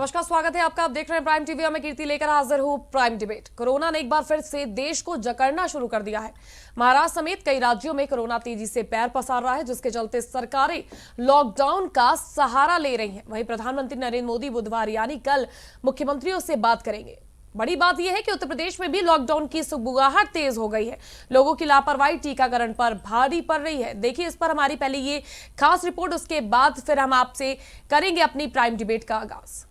नमस्कार, स्वागत है आपका। आप देख रहे हैं प्राइम टीवी। मैं कीर्ति लेकर हाजिर हूं प्राइम डिबेट। कोरोना ने एक बार फिर से देश को जकड़ना शुरू कर दिया है। महाराष्ट्र समेत कई राज्यों में कोरोना तेजी से पैर पसार रहा है, जिसके चलते सरकारें लॉकडाउन का सहारा ले रही हैं। वहीं प्रधानमंत्री नरेंद्र मोदी बुधवार यानी कल मुख्यमंत्रियों से बात करेंगे। बड़ी बात यह है कि उत्तर प्रदेश में भी लॉकडाउन की सुगबुगाहट तेज हो गई है। लोगों की लापरवाही टीकाकरण पर भारी पड़ रही है। देखिए इस पर हमारी पहले ये खास रिपोर्ट, उसके बाद फिर हम आपसे करेंगे अपनी प्राइम डिबेट का आगाज।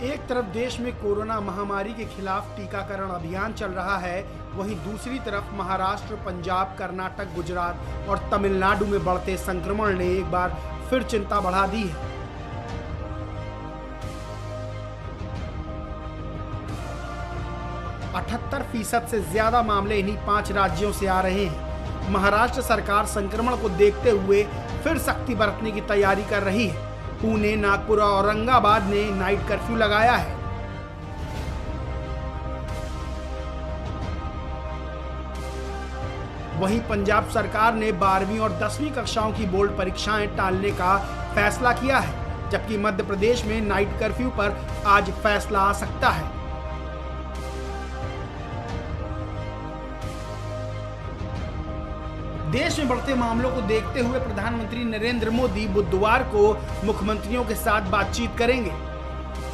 एक तरफ देश में कोरोना महामारी के खिलाफ टीकाकरण अभियान चल रहा है, वहीं दूसरी तरफ महाराष्ट्र, पंजाब, कर्नाटक, गुजरात और तमिलनाडु में बढ़ते संक्रमण ने एक बार फिर चिंता बढ़ा दी है। %78 से ज्यादा मामले इन्हीं 5 राज्यों से आ रहे हैं। महाराष्ट्र सरकार संक्रमण को देखते हुए फिर सख्ती बरतने की तैयारी कर रही है। पुणे, नागपुर और औरंगाबाद ने नाइट कर्फ्यू लगाया है। वहीं पंजाब सरकार ने 12वीं और 10वीं कक्षाओं की बोर्ड परीक्षाएं टालने का फैसला किया है, जबकि मध्य प्रदेश में नाइट कर्फ्यू पर आज फैसला आ सकता है। देश में बढ़ते मामलों को देखते हुए प्रधानमंत्री नरेंद्र मोदी बुधवार को मुख्यमंत्रियों के साथ बातचीत करेंगे।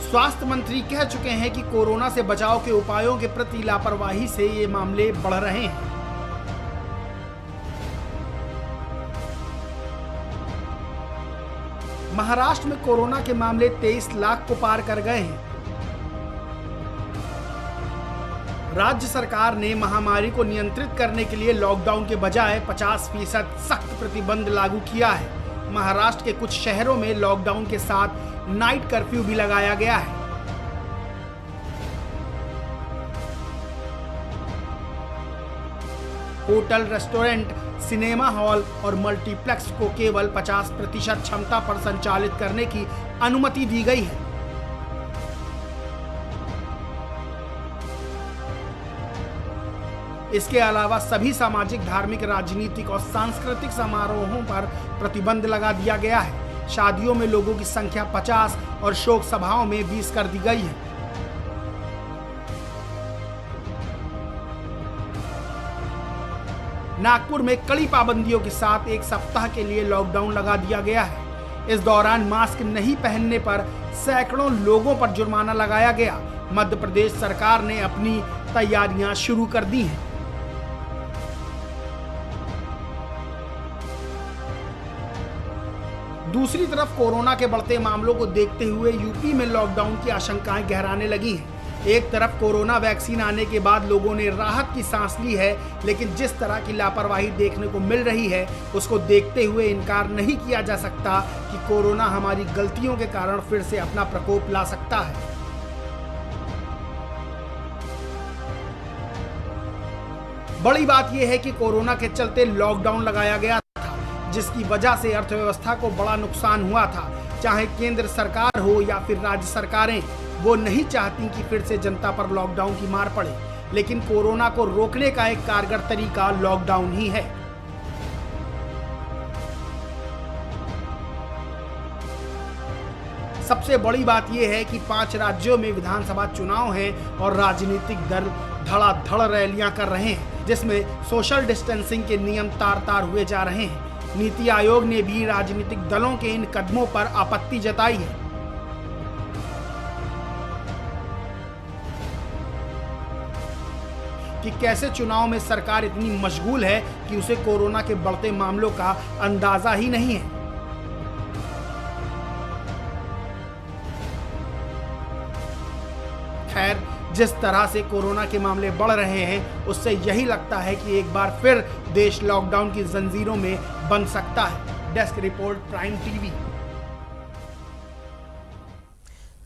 स्वास्थ्य मंत्री कह चुके हैं कि कोरोना से बचाव के उपायों के प्रति लापरवाही से ये मामले बढ़ रहे हैं। महाराष्ट्र में कोरोना के मामले 23 लाख को पार कर गए हैं। राज्य सरकार ने महामारी को नियंत्रित करने के लिए लॉकडाउन के बजाय 50% सख्त प्रतिबंध लागू किया है। महाराष्ट्र के कुछ शहरों में लॉकडाउन के साथ नाइट कर्फ्यू भी लगाया गया है। होटल, रेस्टोरेंट, सिनेमा हॉल और मल्टीप्लेक्स को केवल 50% क्षमता पर संचालित करने की अनुमति दी गई है। इसके अलावा सभी सामाजिक, धार्मिक, राजनीतिक और सांस्कृतिक समारोहों पर प्रतिबंध लगा दिया गया है। शादियों में लोगों की संख्या 50 और शोक सभाओं में 20 कर दी गई है। नागपुर में कड़ी पाबंदियों के साथ एक सप्ताह के लिए लॉकडाउन लगा दिया गया है। इस दौरान मास्क नहीं पहनने पर सैकड़ों लोगों पर जुर्माना लगाया गया। मध्य प्रदेश सरकार ने अपनी तैयारियां शुरू कर दी हैं। दूसरी तरफ कोरोना के बढ़ते मामलों को देखते हुए यूपी में लॉकडाउन की आशंकाएं गहराने लगी हैं। एक तरफ कोरोना वैक्सीन आने के बाद लोगों ने राहत की सांस ली है, लेकिन जिस तरह की लापरवाही देखने को मिल रही है, उसको देखते हुए इनकार नहीं किया जा सकता कि कोरोना हमारी गलतियों के कारण फिर से अपना प्रकोप ला सकता है। बड़ी बात यह है कि कोरोना के चलते लॉकडाउन लगाया गया, जिसकी वजह से अर्थव्यवस्था को बड़ा नुकसान हुआ था। चाहे केंद्र सरकार हो या फिर राज्य सरकारें, वो नहीं चाहती कि फिर से जनता पर लॉकडाउन की मार पड़े, लेकिन कोरोना को रोकने का एक कारगर तरीका लॉकडाउन ही है। सबसे बड़ी बात यह है कि 5 राज्यों में विधानसभा चुनाव हैं और राजनीतिक दल धड़ाधड़ रैलियां कर रहे हैं, जिसमें सोशल डिस्टेंसिंग के नियम तार तार हुए जा रहे हैं। नीति आयोग ने भी राजनीतिक दलों के इन कदमों पर आपत्ति जताई है। कि कैसे चुनाव में सरकार इतनी मशगूल है कि उसे कोरोना के बढ़ते मामलों का अंदाजा ही नहीं है। खैर, जिस तरह से कोरोना के मामले बढ़ रहे हैं, उससे यही लगता है कि एक बार फिर देश लॉकडाउन की जंजीरों में बंध सकता है। Desk report, prime TV.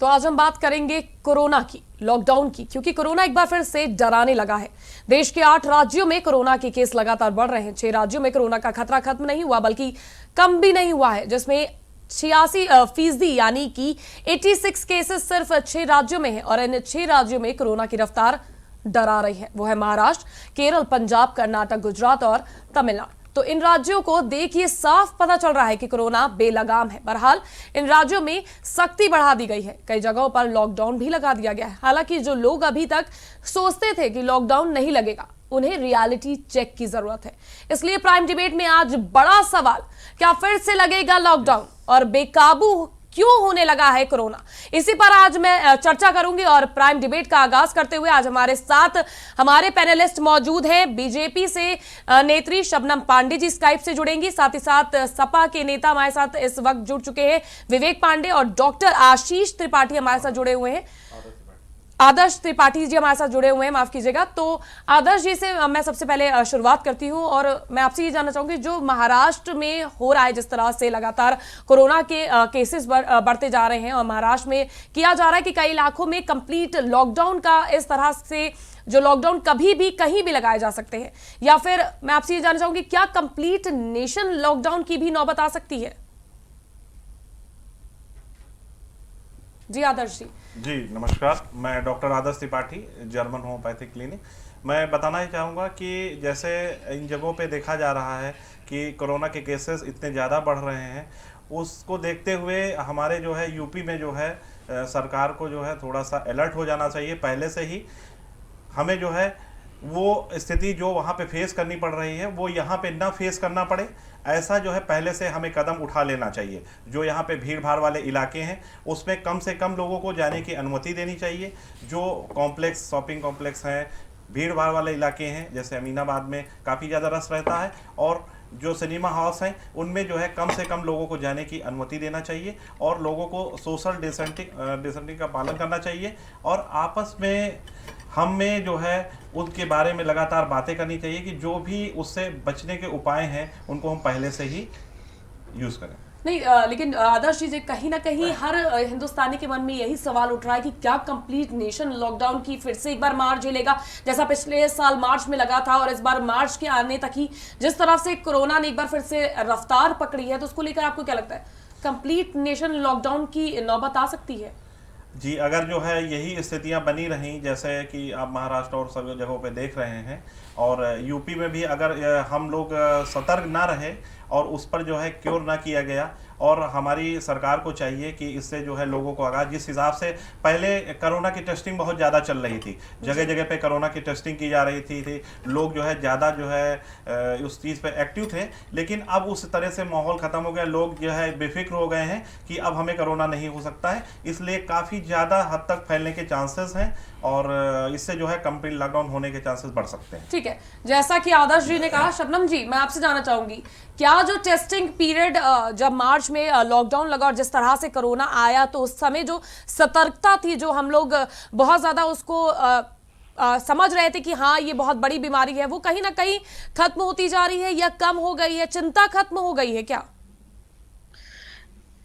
तो आज हम बात करेंगे कोरोना की, लॉकडाउन की, क्योंकि कोरोना एक बार फिर से डराने लगा है। देश के 8 राज्यों में कोरोना के केस लगातार बढ़ रहे हैं। 6 राज्यों में कोरोना का खतरा खत्म नहीं हुआ, बल्कि कम भी नहीं हुआ है, जिसमें 86% यानी कि 86 केसेस सिर्फ 6 राज्यों में है। और इन 6 राज्यों में कोरोना की रफ्तार डरा रही है। वो है महाराष्ट्र, केरल, पंजाब, कर्नाटक, गुजरात और तमिलनाडु। तो इन राज्यों को देखिए साफ पता चल रहा है कि कोरोना बेलगाम है। बहरहाल इन राज्यों में सख्ती बढ़ा दी गई है, कई जगहों पर लॉकडाउन भी लगा दिया गया है। हालांकि जो लोग अभी तक सोचते थे कि लॉकडाउन नहीं लगेगा, उन्हें रियलिटी चेक की जरूरत है। इसलिए प्राइम डिबेट में आज बड़ा सवाल, क्या फिर से लगेगा लॉकडाउन और बेकाबू क्यों होने लगा है कोरोना, इसी पर आज मैं चर्चा करूंगी। और प्राइम डिबेट का आगाज करते हुए आज हमारे साथ हमारे पैनलिस्ट मौजूद हैं। बीजेपी से नेत्री शबनम पांडे जी स्काइप से जुड़ेंगी, साथ ही साथ सपा के नेता हमारे साथ इस वक्त जुड़ चुके हैं विवेक पांडे, और डॉक्टर आशीष त्रिपाठी हमारे साथ जुड़े हुए हैं, आदर्श त्रिपाठी जी हमारे साथ जुड़े हुए हैं, माफ कीजिएगा। तो आदर्श जी से मैं सबसे पहले शुरुआत करती हूं और मैं आपसे ये जानना चाहूंगी, जो महाराष्ट्र में हो रहा है, जिस तरह से लगातार कोरोना के केसेस बढ़ते जा रहे हैं और महाराष्ट्र में किया जा रहा है कि कई इलाकों में कंप्लीट लॉकडाउन का, इस तरह से जो लॉकडाउन कभी भी कहीं भी लगाए जा सकते हैं, या फिर मैं आपसे ये जानना चाहूंगी क्या कंप्लीट नेशन लॉकडाउन की भी नौबत आ सकती है? जी आदर्श जी नमस्कार, मैं डॉक्टर आदर्श त्रिपाठी, जर्मन होम्योपैथिक क्लिनिक। मैं बताना ही चाहूँगा कि जैसे इन जगहों पे देखा जा रहा है कि कोरोना के केसेस इतने ज़्यादा बढ़ रहे हैं, उसको देखते हुए हमारे जो है यूपी में जो है सरकार को जो है थोड़ा सा अलर्ट हो जाना चाहिए। पहले से ही हमें जो है वो स्थिति जो वहाँ पे फेस करनी पड़ रही है वो यहाँ पे ना फेस करना पड़े, ऐसा जो है पहले से हमें कदम उठा लेना चाहिए। जो यहाँ पे भीड़ भाड़ वाले इलाके हैं उसमें कम से कम लोगों को जाने की अनुमति देनी चाहिए। जो कॉम्प्लेक्स, शॉपिंग कॉम्प्लेक्स हैं, भीड़ भाड़ वाले इलाके हैं, जैसे अमीनाबाद में काफ़ी ज़्यादा रश रहता है, और जो सिनेमा हाउस हैं उनमें जो है कम से कम लोगों को जाने की अनुमति देना चाहिए, और लोगों को सोशल डिस्टेंसिंग का पालन करना चाहिए, और आपस में हमें जो है उनके बारे में लगातार बातें करनी चाहिए कि जो भी उससे बचने के उपाय हैं उनको हम पहले से ही यूज़ करें। नहीं लेकिन आदर्श जी, कहीं ना कहीं हर हिंदुस्तानी के मन में यही सवाल उठ रहा है कि क्या कंप्लीट नेशन लॉकडाउन की फिर से एक बार मार झेलेगा, जैसा पिछले साल मार्च में लगा था, और इस बार मार्च के आने तक ही जिस तरह से कोरोना ने एक बार फिर से रफ्तार पकड़ी है, तो उसको लेकर आपको क्या लगता है, कंप्लीट नेशन लॉकडाउन की नौबत आ सकती है? जी, अगर जो है यही स्थितियां बनी रहीं जैसे कि आप महाराष्ट्र और सभी जगहों पे देख रहे हैं, और यूपी में भी अगर हम लोग सतर्क ना रहे और उस पर जो है क्योर ना किया गया, और हमारी सरकार को चाहिए कि इससे जो है लोगों को आगाह, जिस हिसाब से पहले कोरोना की टेस्टिंग बहुत ज़्यादा चल रही थी, जगह जगह पे कोरोना की टेस्टिंग की जा रही थी, लोग जो है ज़्यादा जो है उस चीज़ पे एक्टिव थे, लेकिन अब उस तरह से माहौल ख़त्म हो गया, लोग जो है बेफिक्र हो गए हैं कि अब हमें कोरोना नहीं हो सकता है, इसलिए काफ़ी ज़्यादा हद तक फैलने के चांसेस हैं, और इससे जो है कंप्लीट लॉकडाउन होने के चांसेस बढ़ सकते हैं। ठीक है, जैसा कि आदर्श जी ने कहा, शबनम जी मैं आपसे जानना चाहूंगी, क्या जो टेस्टिंग पीरियड जब मार्च में लॉकडाउन लगा और जिस तरह से कोरोना आया, तो उस समय जो सतर्कता थी, जो हम लोग बहुत ज्यादा उसको समझ रहे थे कि हाँ ये बहुत बड़ी बीमारी है, वो कहीं ना कहीं खत्म होती जा रही है या कम हो गई है, चिंता खत्म हो गई है क्या?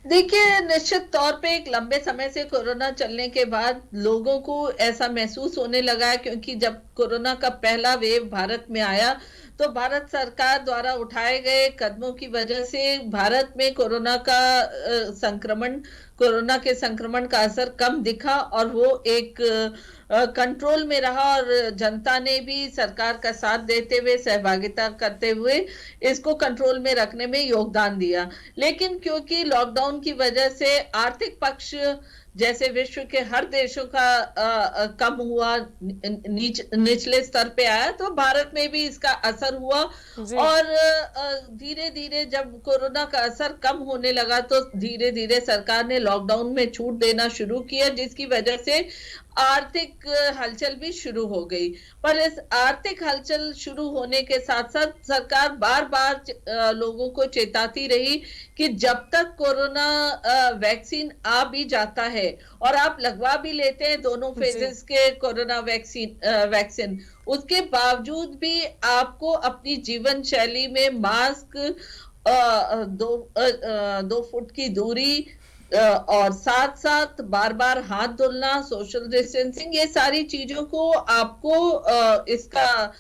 देखिए, निश्चित तौर पे एक लंबे समय से कोरोना चलने के बाद लोगों को ऐसा महसूस होने लगा है, क्योंकि जब कोरोना का पहला वेव भारत में आया तो भारत सरकार द्वारा उठाए गए कदमों की वजह से भारत में कोरोना के संक्रमण का असर कम दिखा, और वो एक कंट्रोल में रहा, और जनता ने भी सरकार का साथ देते हुए, सहभागिता करते हुए इसको कंट्रोल में रखने में योगदान दिया। लेकिन क्योंकि लॉकडाउन की वजह से आर्थिक पक्ष जैसे विश्व के हर देशों का कम हुआ, निचले स्तर पे आया, तो भारत में भी इसका असर हुआ, और धीरे धीरे जब कोरोना का असर कम होने लगा तो धीरे धीरे सरकार ने लॉकडाउन में छूट देना शुरू किया, जिसकी वजह से आर्थिक हलचल भी शुरू हो गई। पर इस आर्थिक हलचल शुरू होने के साथ साथ सरकार बार बार लोगों को चेताती रही कि जब तक कोरोना वैक्सीन आ भी जाता है और आप लगवा भी लेते हैं दोनों फेजेस के कोरोना वैक्सीन, उसके बावजूद भी आपको अपनी जीवन शैली में मास्क, 2 फुट की दूरी, और साथ साथ बार बार हाथ धुलना, सोशल डिस्टेंसिंग, ये सारी चीजों को आपको इसका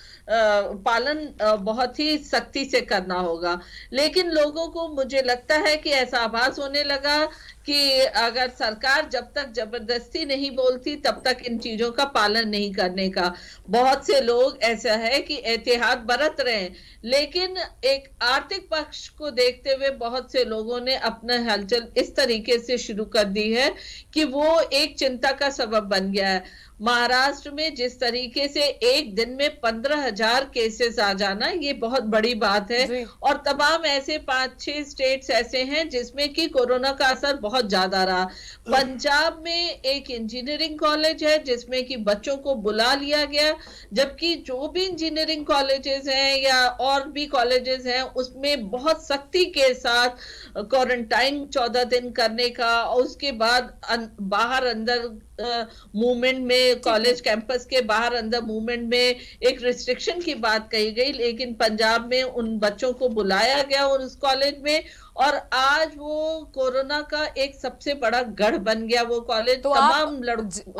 पालन बहुत ही सख्ती से करना होगा। लेकिन लोगों को, मुझे लगता है कि ऐसा आभास होने लगा कि अगर सरकार जब तक जबरदस्ती नहीं बोलती तब तक इन चीजों का पालन नहीं करने का। बहुत से लोग ऐसा है कि एहतियात बरत रहे हैं, लेकिन एक आर्थिक पक्ष को देखते हुए बहुत से लोगों ने अपना हलचल इस तरीके से शुरू कर दी है कि वो एक चिंता का सबब बन गया है। महाराष्ट्र में जिस तरीके से एक दिन में 15,000 केसेस आ जाना, ये बहुत बड़ी बात है। और तमाम ऐसे 5-6 स्टेट्स ऐसे हैं जिसमें कि कोरोना का असर बहुत ज्यादा रहा। पंजाब में एक इंजीनियरिंग कॉलेज है जिसमें कि बच्चों को बुला लिया गया, जबकि जो भी इंजीनियरिंग कॉलेजेस हैं या और भी कॉलेजेस हैं उसमें बहुत सख्ती के साथ क्वारंटाइन 14 दिन करने का, और उसके बाद बाहर अंदर मूवमेंट में, कॉलेज कैंपस के बाहर अंदर मूवमेंट में एक रिस्ट्रिक्शन की बात कही गई। लेकिन पंजाब में उन बच्चों को बुलाया गया और उस कॉलेज में, और आज वो कोरोना का एक सबसे बड़ा गढ़ बन गया वो कॉलेज। तो तमाम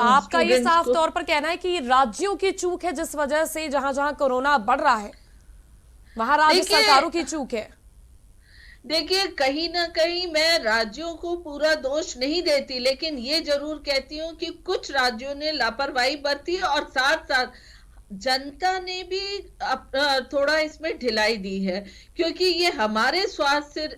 आपका ये साफ तौर पर कहना है कि राज्यों की चूक है, जिस वजह से जहां जहां कोरोना बढ़ रहा है वहां राज्य सरकारों की चूक है। देखिए, कहीं ना कहीं मैं राज्यों को पूरा दोष नहीं देती, लेकिन ये जरूर कहती हूँ कि कुछ राज्यों ने लापरवाही बरती है और साथ साथ जनता ने भी थोड़ा इसमें ढिलाई दी है, क्योंकि ये हमारे स्वास्थ्य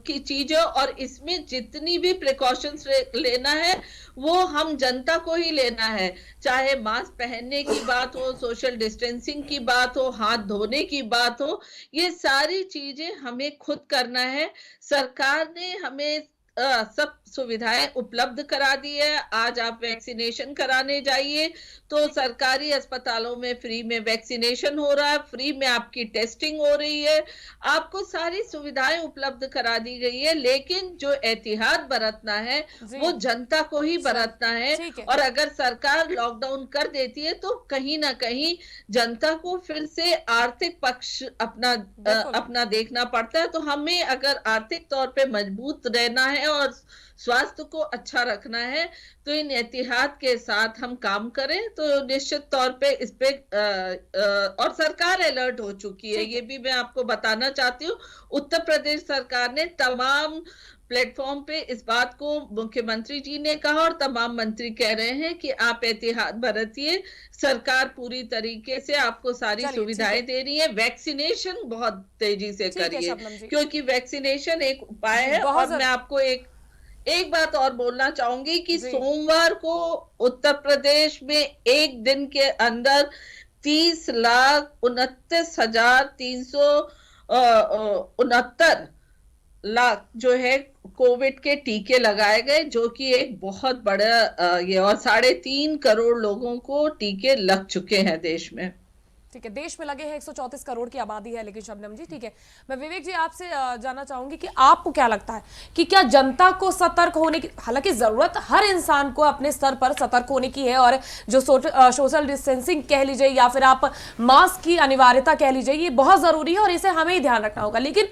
की चीज है और इसमें जितनी भी प्रिकॉशंस लेना है वो हम जनता को ही लेना है। चाहे मास्क पहनने की बात हो, सोशल डिस्टेंसिंग की बात हो, हाथ धोने की बात हो, ये सारी चीजें हमें खुद करना है। सरकार ने हमें सब सुविधाएं उपलब्ध करा दी है। आज आप वैक्सीनेशन कराने जाइए तो सरकारी अस्पतालों में फ्री में वैक्सीनेशन हो रहा है, फ्री में आपकी टेस्टिंग हो रही है, आपको सारी सुविधाएं उपलब्ध करा दी गई है। लेकिन जो एहतियात बरतना है वो जनता को ही बरतना है। और अगर सरकार लॉकडाउन कर देती है तो कहीं ना कहीं जनता को फिर से आर्थिक पक्ष अपना देखना पड़ता है। तो हमें अगर आर्थिक तौर पे मजबूत रहना है और स्वास्थ्य को अच्छा रखना है तो इन एहतियात के साथ हम काम करें तो निश्चित तौर पे इस पे और सरकार अलर्ट हो चुकी है, ये भी मैं आपको बताना चाहती हूँ। उत्तर प्रदेश सरकार ने तमाम प्लेटफॉर्म पे इस बात को मुख्यमंत्री जी ने कहा और तमाम मंत्री कह रहे हैं कि आप एहतियात बरतिए, सरकार पूरी तरीके से आपको सारी सुविधाएं दे रही है। वैक्सीनेशन बहुत तेजी से करिए, क्योंकि वैक्सीनेशन एक उपाय है। और मैं आपको एक बात और बोलना चाहूंगी कि सोमवार को उत्तर प्रदेश में एक दिन के अंदर 30,29,369 लाख जो है कोविड के टीके लगाए गए, जो कि एक बहुत बड़ा ये, और 3.5 करोड़ लोगों को टीके लग चुके हैं देश में। ठीक है, देश में लगे हैं 134 करोड़ की आबादी है। लेकिन शबनम जी, ठीक है, मैं विवेक जी आपसे जानना चाहूंगी कि आपको क्या लगता है कि क्या जनता को सतर्क होने की, हालांकि जरूरत हर इंसान को अपने स्तर पर सतर्क होने की है, और जो सोशल डिस्टेंसिंग कह लीजिए या फिर आप मास्क की अनिवार्यता कह लीजिए, ये बहुत जरूरी है और इसे हमें ही ध्यान रखना होगा। लेकिन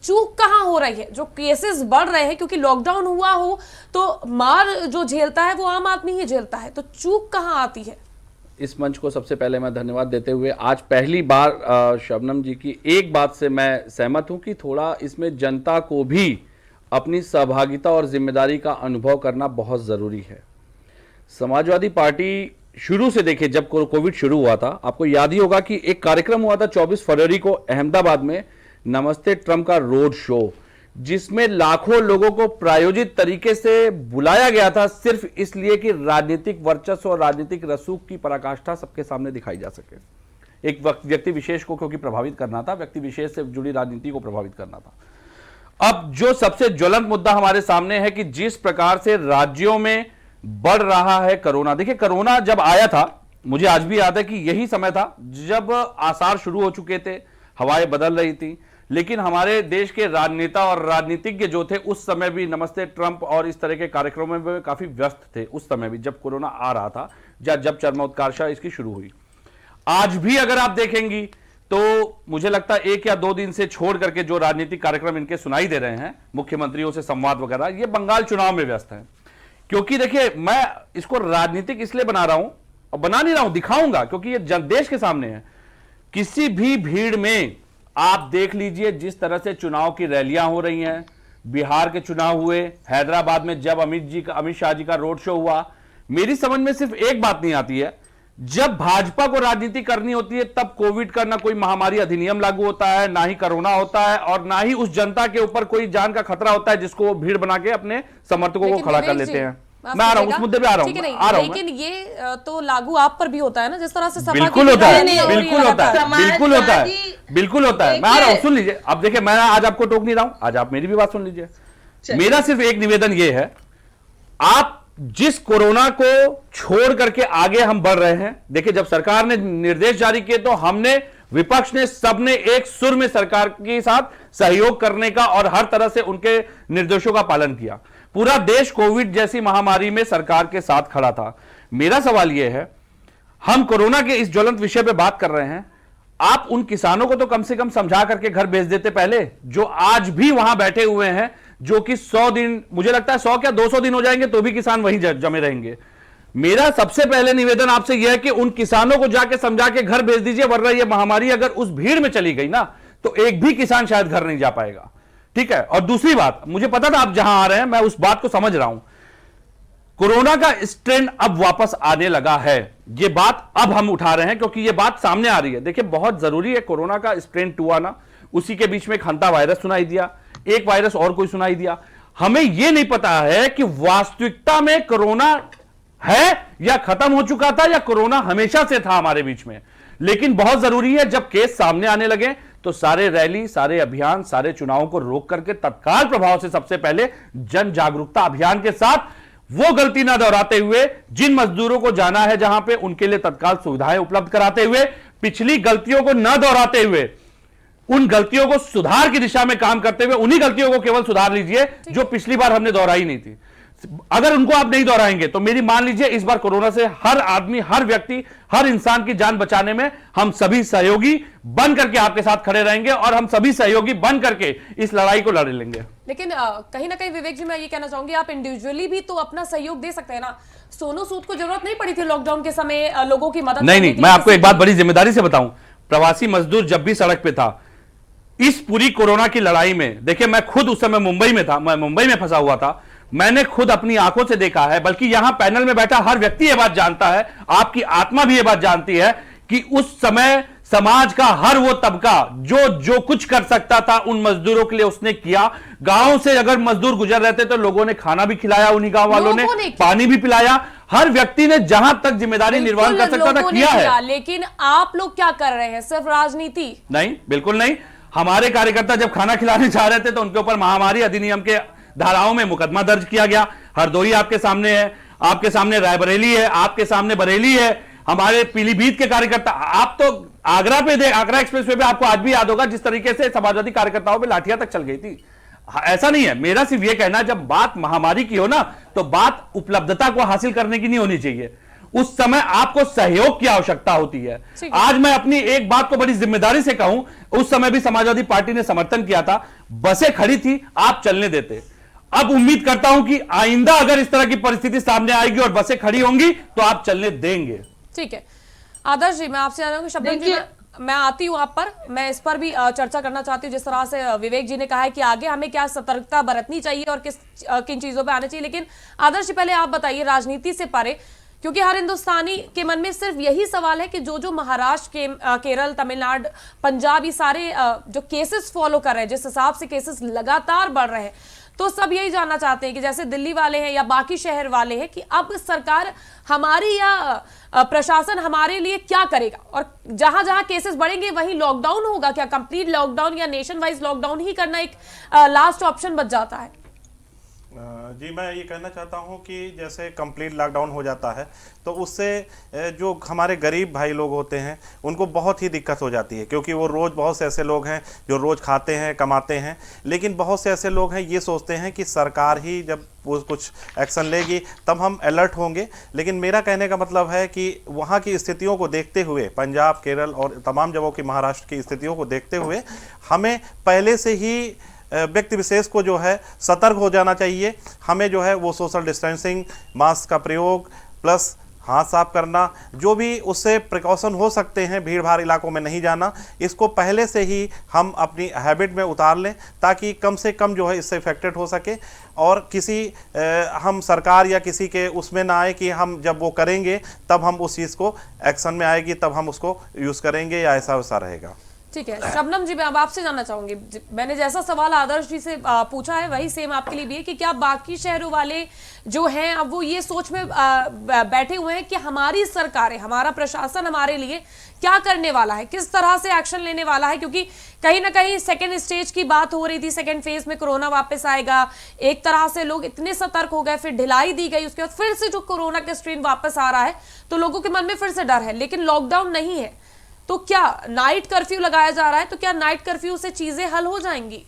चूक कहां हो रही है? जो केसेस बढ़ रहे हैं, क्योंकि लॉकडाउन हुआ हो तो मार जो झेलता है वो आम आदमी ही झेलता है, तो चूक कहां आती है? इस मंच को सबसे पहले मैं धन्यवाद देते हुए, आज पहली बार शबनम जी की एक बात से मैं सहमत हूं कि थोड़ा इसमें जनता को भी अपनी सहभागिता और जिम्मेदारी का अनुभव करना बहुत ज़रूरी है। समाजवादी पार्टी शुरू से देखिए, जब कोविड शुरू हुआ था, आपको याद ही होगा कि एक कार्यक्रम हुआ था 24 फरवरी को अहमदाबाद में, नमस्ते ट्रंप का रोड शो, जिसमें लाखों लोगों को प्रायोजित तरीके से बुलाया गया था सिर्फ इसलिए कि राजनीतिक वर्चस्व और राजनीतिक रसूख की पराकाष्ठा सबके सामने दिखाई जा सके। एक व्यक्ति विशेष को क्योंकि प्रभावित करना था, व्यक्ति विशेष से जुड़ी राजनीति को प्रभावित करना था। अब जो सबसे ज्वलंत मुद्दा हमारे सामने है कि जिस प्रकार से राज्यों में बढ़ रहा है कोरोना। देखिए, कोरोना जब आया था, मुझे आज भी याद है कि यही समय था जब आसार शुरू हो चुके थे, हवाएं बदल रही थी, लेकिन हमारे देश के राजनेता और राजनीतिज्ञ जो थे उस समय भी नमस्ते ट्रंप और इस तरह के कार्यक्रमों में काफी व्यस्त थे। उस समय भी जब कोरोना आ रहा था, जब चरमोत्कर्षा इसकी शुरू हुई। आज भी अगर आप देखेंगी तो मुझे लगता है 1 या 2 दिन से छोड़ करके जो राजनीतिक कार्यक्रम इनके सुनाई दे रहे हैं, मुख्यमंत्रियों से संवाद वगैरह, ये बंगाल चुनाव में व्यस्त है। क्योंकि देखिए, मैं इसको राजनीतिक इसलिए बना रहा हूं, और बना नहीं रहा हूं, दिखाऊंगा, क्योंकि ये देश के सामने है। किसी भी भीड़ में आप देख लीजिए जिस तरह से चुनाव की रैलियां हो रही हैं, बिहार के चुनाव हुए, हैदराबाद में जब अमित शाह जी का रोड शो हुआ, मेरी समझ में सिर्फ एक बात नहीं आती है, जब भाजपा को राजनीति करनी होती है तब कोविड का ना कोई महामारी अधिनियम लागू होता है, ना ही कोरोना होता है, और ना ही उस जनता के ऊपर कोई जान का खतरा होता है जिसको वो भीड़ बना के अपने समर्थकों को खड़ा कर लेते हैं। मैं आ रहा हूं, उस मुद्दे पे आ रहा हूं, लेकिन ये तो लागू आप पर भी होता है ना, जिस तरह से बिल्कुल होता है, बिल्कुल होता है, बिल्कुल होता है, बिल्कुल होता है। मैं आ रहा हूं, सुन लीजिए। अब देखिए, मैं आज आपको टोक नहीं रहा हूं, आज आप मेरी भी बात सुन लीजिए। मेरा सिर्फ एक निवेदन ये है, आप जिस कोरोना को छोड़ करके आगे हम बढ़ रहे हैं, देखिए जब सरकार ने निर्देश जारी किए तो हमने, विपक्ष ने, सबने एक सुर में सरकार के साथ सहयोग करने का और हर तरह से उनके निर्देशों का पालन किया। पूरा देश कोविड जैसी महामारी में सरकार के साथ खड़ा था। मेरा सवाल यह है, हम कोरोना के इस ज्वलंत विषय पे बात कर रहे हैं, आप उन किसानों को तो कम से कम समझा करके घर भेज देते पहले, जो आज भी वहां बैठे हुए हैं, जो कि 100 दिन, मुझे लगता है 100 क्या 200 दिन हो जाएंगे तो भी किसान वहीं जमे रहेंगे। मेरा सबसे पहले निवेदन आपसे यह है कि उन किसानों को जाके समझा के घर भेज दीजिए, वरना यह महामारी अगर उस भीड़ में चली गई ना तो एक भी किसान शायद घर नहीं जा पाएगा। ठीक है। और दूसरी बात, मुझे पता था आप जहां आ रहे हैं, मैं उस बात को समझ रहा हूं। कोरोना का स्ट्रेन अब वापस आने लगा है, यह बात अब हम उठा रहे हैं क्योंकि यह बात सामने आ रही है। देखिए बहुत जरूरी है, कोरोना का स्ट्रेन 2 आना, उसी के बीच में एक हंता वायरस सुनाई दिया, एक वायरस और कोई सुनाई दिया। हमें यह नहीं पता है कि वास्तविकता में कोरोना है या खत्म हो चुका था या कोरोना हमेशा से था हमारे बीच में। लेकिन बहुत जरूरी है, जब केस सामने आने लगे तो सारे रैली, सारे अभियान, सारे चुनावों को रोक करके तत्काल प्रभाव से सबसे पहले जन जागरूकता अभियान के साथ वो गलती ना दोहराते हुए, जिन मजदूरों को जाना है जहां पे, उनके लिए तत्काल सुविधाएं उपलब्ध कराते हुए, पिछली गलतियों को न दोहराते हुए, उन गलतियों को सुधार की दिशा में काम करते हुए उन्हीं गलतियों को केवल सुधार लीजिए जो पिछली बार हमने दोहराई नहीं थी। अगर उनको आप नहीं दोहराएंगे तो मेरी मान लीजिए इस बार कोरोना से हर आदमी, हर व्यक्ति, हर इंसान की जान बचाने में हम सभी सहयोगी बन करके आपके साथ खड़े रहेंगे और हम सभी सहयोगी बन करके इस लड़ाई को लड़ लेंगे। लेकिन कहीं ना कहीं विवेक जी, मैं ये कहना चाहूंगी, आप इंडिविजुअली भी तो अपना सहयोग दे सकते हैं ना। सोनू सूद को जरूरत नहीं पड़ी थी लॉकडाउन के समय लोगों की मदद नहीं, मैं आपको एक बात बड़ी जिम्मेदारी से बताऊं, प्रवासी मजदूर जब भी सड़क पे था इस पूरी कोरोना की लड़ाई में, देखिए मैं खुद उस समय मुंबई में था, मैं मुंबई में फंसा हुआ था, मैंने खुद अपनी आंखों से देखा है, बल्कि यहां पैनल में बैठा हर व्यक्ति यह बात जानता है, आपकी आत्मा भी यह बात जानती है कि उस समय समाज का हर वो तबका जो कुछ कर सकता था उन मजदूरों के लिए उसने किया। गांव से अगर मजदूर गुजर रहे थे तो लोगों ने खाना भी खिलाया, उन्हीं गांव वालों ने पानी भी पिलाया, हर व्यक्ति ने जहां तक जिम्मेदारी निर्वहन कर सकता था किया है। लेकिन आप लोग क्या कर रहे हैं? सिर्फ राजनीति? नहीं, बिल्कुल नहीं। हमारे कार्यकर्ता जब खाना खिलाने जा रहे थे तो उनके ऊपर महामारी अधिनियम के धाराओं में मुकदमा दर्ज किया गया। हरदोई आपके सामने है, आपके सामने रायबरेली है, आपके सामने बरेली है, हमारे पीलीभीत के कार्यकर्ता, आप तो आगरा पे आगरा एक्सप्रेसवे पे आपको आज भी याद होगा जिस तरीके से समाजवादी कार्यकर्ताओं पे लाठियां तक चल गई थी। ऐसा नहीं है, मेरा सिर्फ ये कहना, जब बात महामारी की हो ना तो बात उपलब्धता को हासिल करने की नहीं होनी चाहिए, उस समय आपको सहयोग की आवश्यकता होती है। आज मैं अपनी एक बात को बड़ी जिम्मेदारी से कहूं, उस समय भी समाजवादी पार्टी ने समर्थन किया था, बसें खड़ी थी, आप चलने देते। अब उम्मीद करता हूं कि आइंदा अगर इस तरह की परिस्थिति सामने आएगी और बसें खड़ी होंगी तो आप चलने देंगे। ठीक है आदर्श जी, मैं आपसे जानूंगी, शब्द जी मैं आती हूं आप पर, मैं इस पर भी चर्चा करना चाहती हूँ। जिस तरह से विवेक जी ने कहा है कि आगे हमें क्या सतर्कता बरतनी चाहिए और किन चीजों पे आना चाहिए, लेकिन आदर्श जी पहले आप बताइए, राजनीति से परे, क्योंकि हर हिंदुस्तानी के मन में सिर्फ यही सवाल है कि जो महाराष्ट्र, केरल, तमिलनाडु, पंजाब, ये सारे जो केसेस फॉलो कर रहे हैं, जिस हिसाब से केसेस लगातार बढ़ रहे हैं, तो सब यही जानना चाहते हैं कि जैसे दिल्ली वाले हैं या बाकी शहर वाले हैं कि अब सरकार हमारी या प्रशासन हमारे लिए क्या करेगा, और जहां जहां केसेस बढ़ेंगे वहीं लॉकडाउन होगा क्या? कंप्लीट लॉकडाउन या नेशन वाइज लॉकडाउन ही करना एक लास्ट ऑप्शन बच जाता है? जी, मैं ये कहना चाहता हूँ कि जैसे कंप्लीट लॉकडाउन हो जाता है तो उससे जो हमारे गरीब भाई लोग होते हैं उनको बहुत ही दिक्कत हो जाती है, क्योंकि वो रोज़, बहुत से ऐसे लोग हैं जो रोज़ खाते हैं, कमाते हैं, लेकिन बहुत से ऐसे लोग हैं ये सोचते हैं कि सरकार ही जब वो कुछ एक्शन लेगी तब हम अलर्ट होंगे। लेकिन मेरा कहने का मतलब है कि वहाँ की स्थितियों को देखते हुए, पंजाब, केरल और तमाम जगहों की, महाराष्ट्र की स्थितियों को देखते हुए हमें पहले से ही व्यक्ति विशेष को जो है सतर्क हो जाना चाहिए। हमें जो है वो सोशल डिस्टेंसिंग, मास्क का प्रयोग, प्लस हाथ साफ करना, जो भी उससे प्रिकॉशन हो सकते हैं, भीड़ भाड़ इलाकों में नहीं जाना, इसको पहले से ही हम अपनी हैबिट में उतार लें ताकि कम से कम जो है इससे इफेक्टेड हो सके। और किसी हम सरकार या किसी के उसमें ना आए कि हम जब वो करेंगे तब हम उस चीज़ को एक्शन में आएगी तब हम उसको यूज़ करेंगे या ऐसा वैसा रहेगा। ठीक है शबनम जी, मैं अब आपसे जानना चाहूंगी, मैंने जैसा सवाल आदर्श जी से पूछा है वही सेम आपके लिए भी है कि क्या बाकी शहरों वाले जो हैं अब वो ये सोच में बैठे हुए हैं कि हमारी सरकारें, हमारा प्रशासन हमारे लिए क्या करने वाला है, किस तरह से एक्शन लेने वाला है, क्योंकि कहीं ना कहीं सेकेंड स्टेज की बात हो रही थी, सेकेंड फेज में कोरोना वापस आएगा, एक तरह से लोग इतने सतर्क हो गए, फिर ढिलाई दी गई, उसके बाद फिर से जो कोरोना का स्ट्रेन वापस आ रहा है तो लोगों के मन में फिर से डर है, लेकिन लॉकडाउन नहीं है, तो क्या नाइट कर्फ्यू लगाया जा रहा है, तो क्या नाइट कर्फ्यू से चीजें हल हो जाएंगी?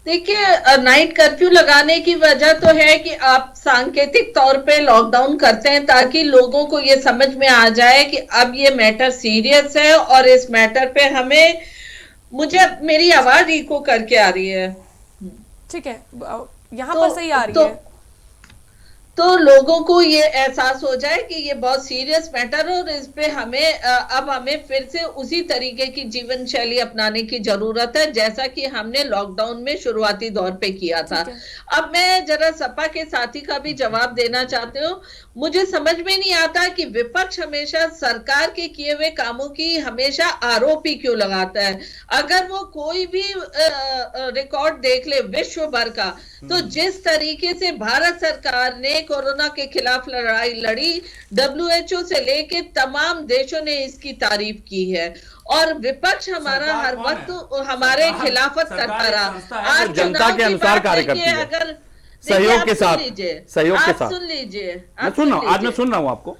देखिए, नाइट कर्फ्यू लगाने की वजह तो है कि आप सांकेतिक तौर पे लॉकडाउन करते हैं ताकि लोगों को ये समझ में आ जाए कि अब ये मैटर सीरियस है और इस मैटर पे हमें, मुझे मेरी आवाज इको करके आ रही है, ठीक है, यहाँ पर सही आ रही है, तो लोगों को ये एहसास हो जाए कि ये बहुत सीरियस मैटर है और इस पे हमें अब हमें फिर से उसी तरीके की जीवन शैली अपनाने की जरूरत है जैसा कि हमने लॉकडाउन में शुरुआती दौर पे किया था। अब मैं जरा सपा के साथी का भी जवाब देना चाहती हूँ। मुझे समझ में नहीं आता कि विपक्ष हमेशा सरकार के किए हुए कामों की हमेशा आरोप ही क्यों लगाता है। अगर वो कोई भी रिकॉर्ड देख ले विश्व भर का, तो जिस तरीके से भारत सरकार ने कोरोना के खिलाफ लड़ाई लड़ी, WHO से लेके तमाम देशों ने इसकी तारीफ की है और विपक्ष हमारा हर वक्त हमारे खिलाफत करता रहा। आज जनता के अनुसार कार्य करती है, अगर सहयोग के साथ, सहयोग के साथ। सुन लीजिए, मैं सुन रहा हूँ, आज मैं सुन रहा हूँ आपको।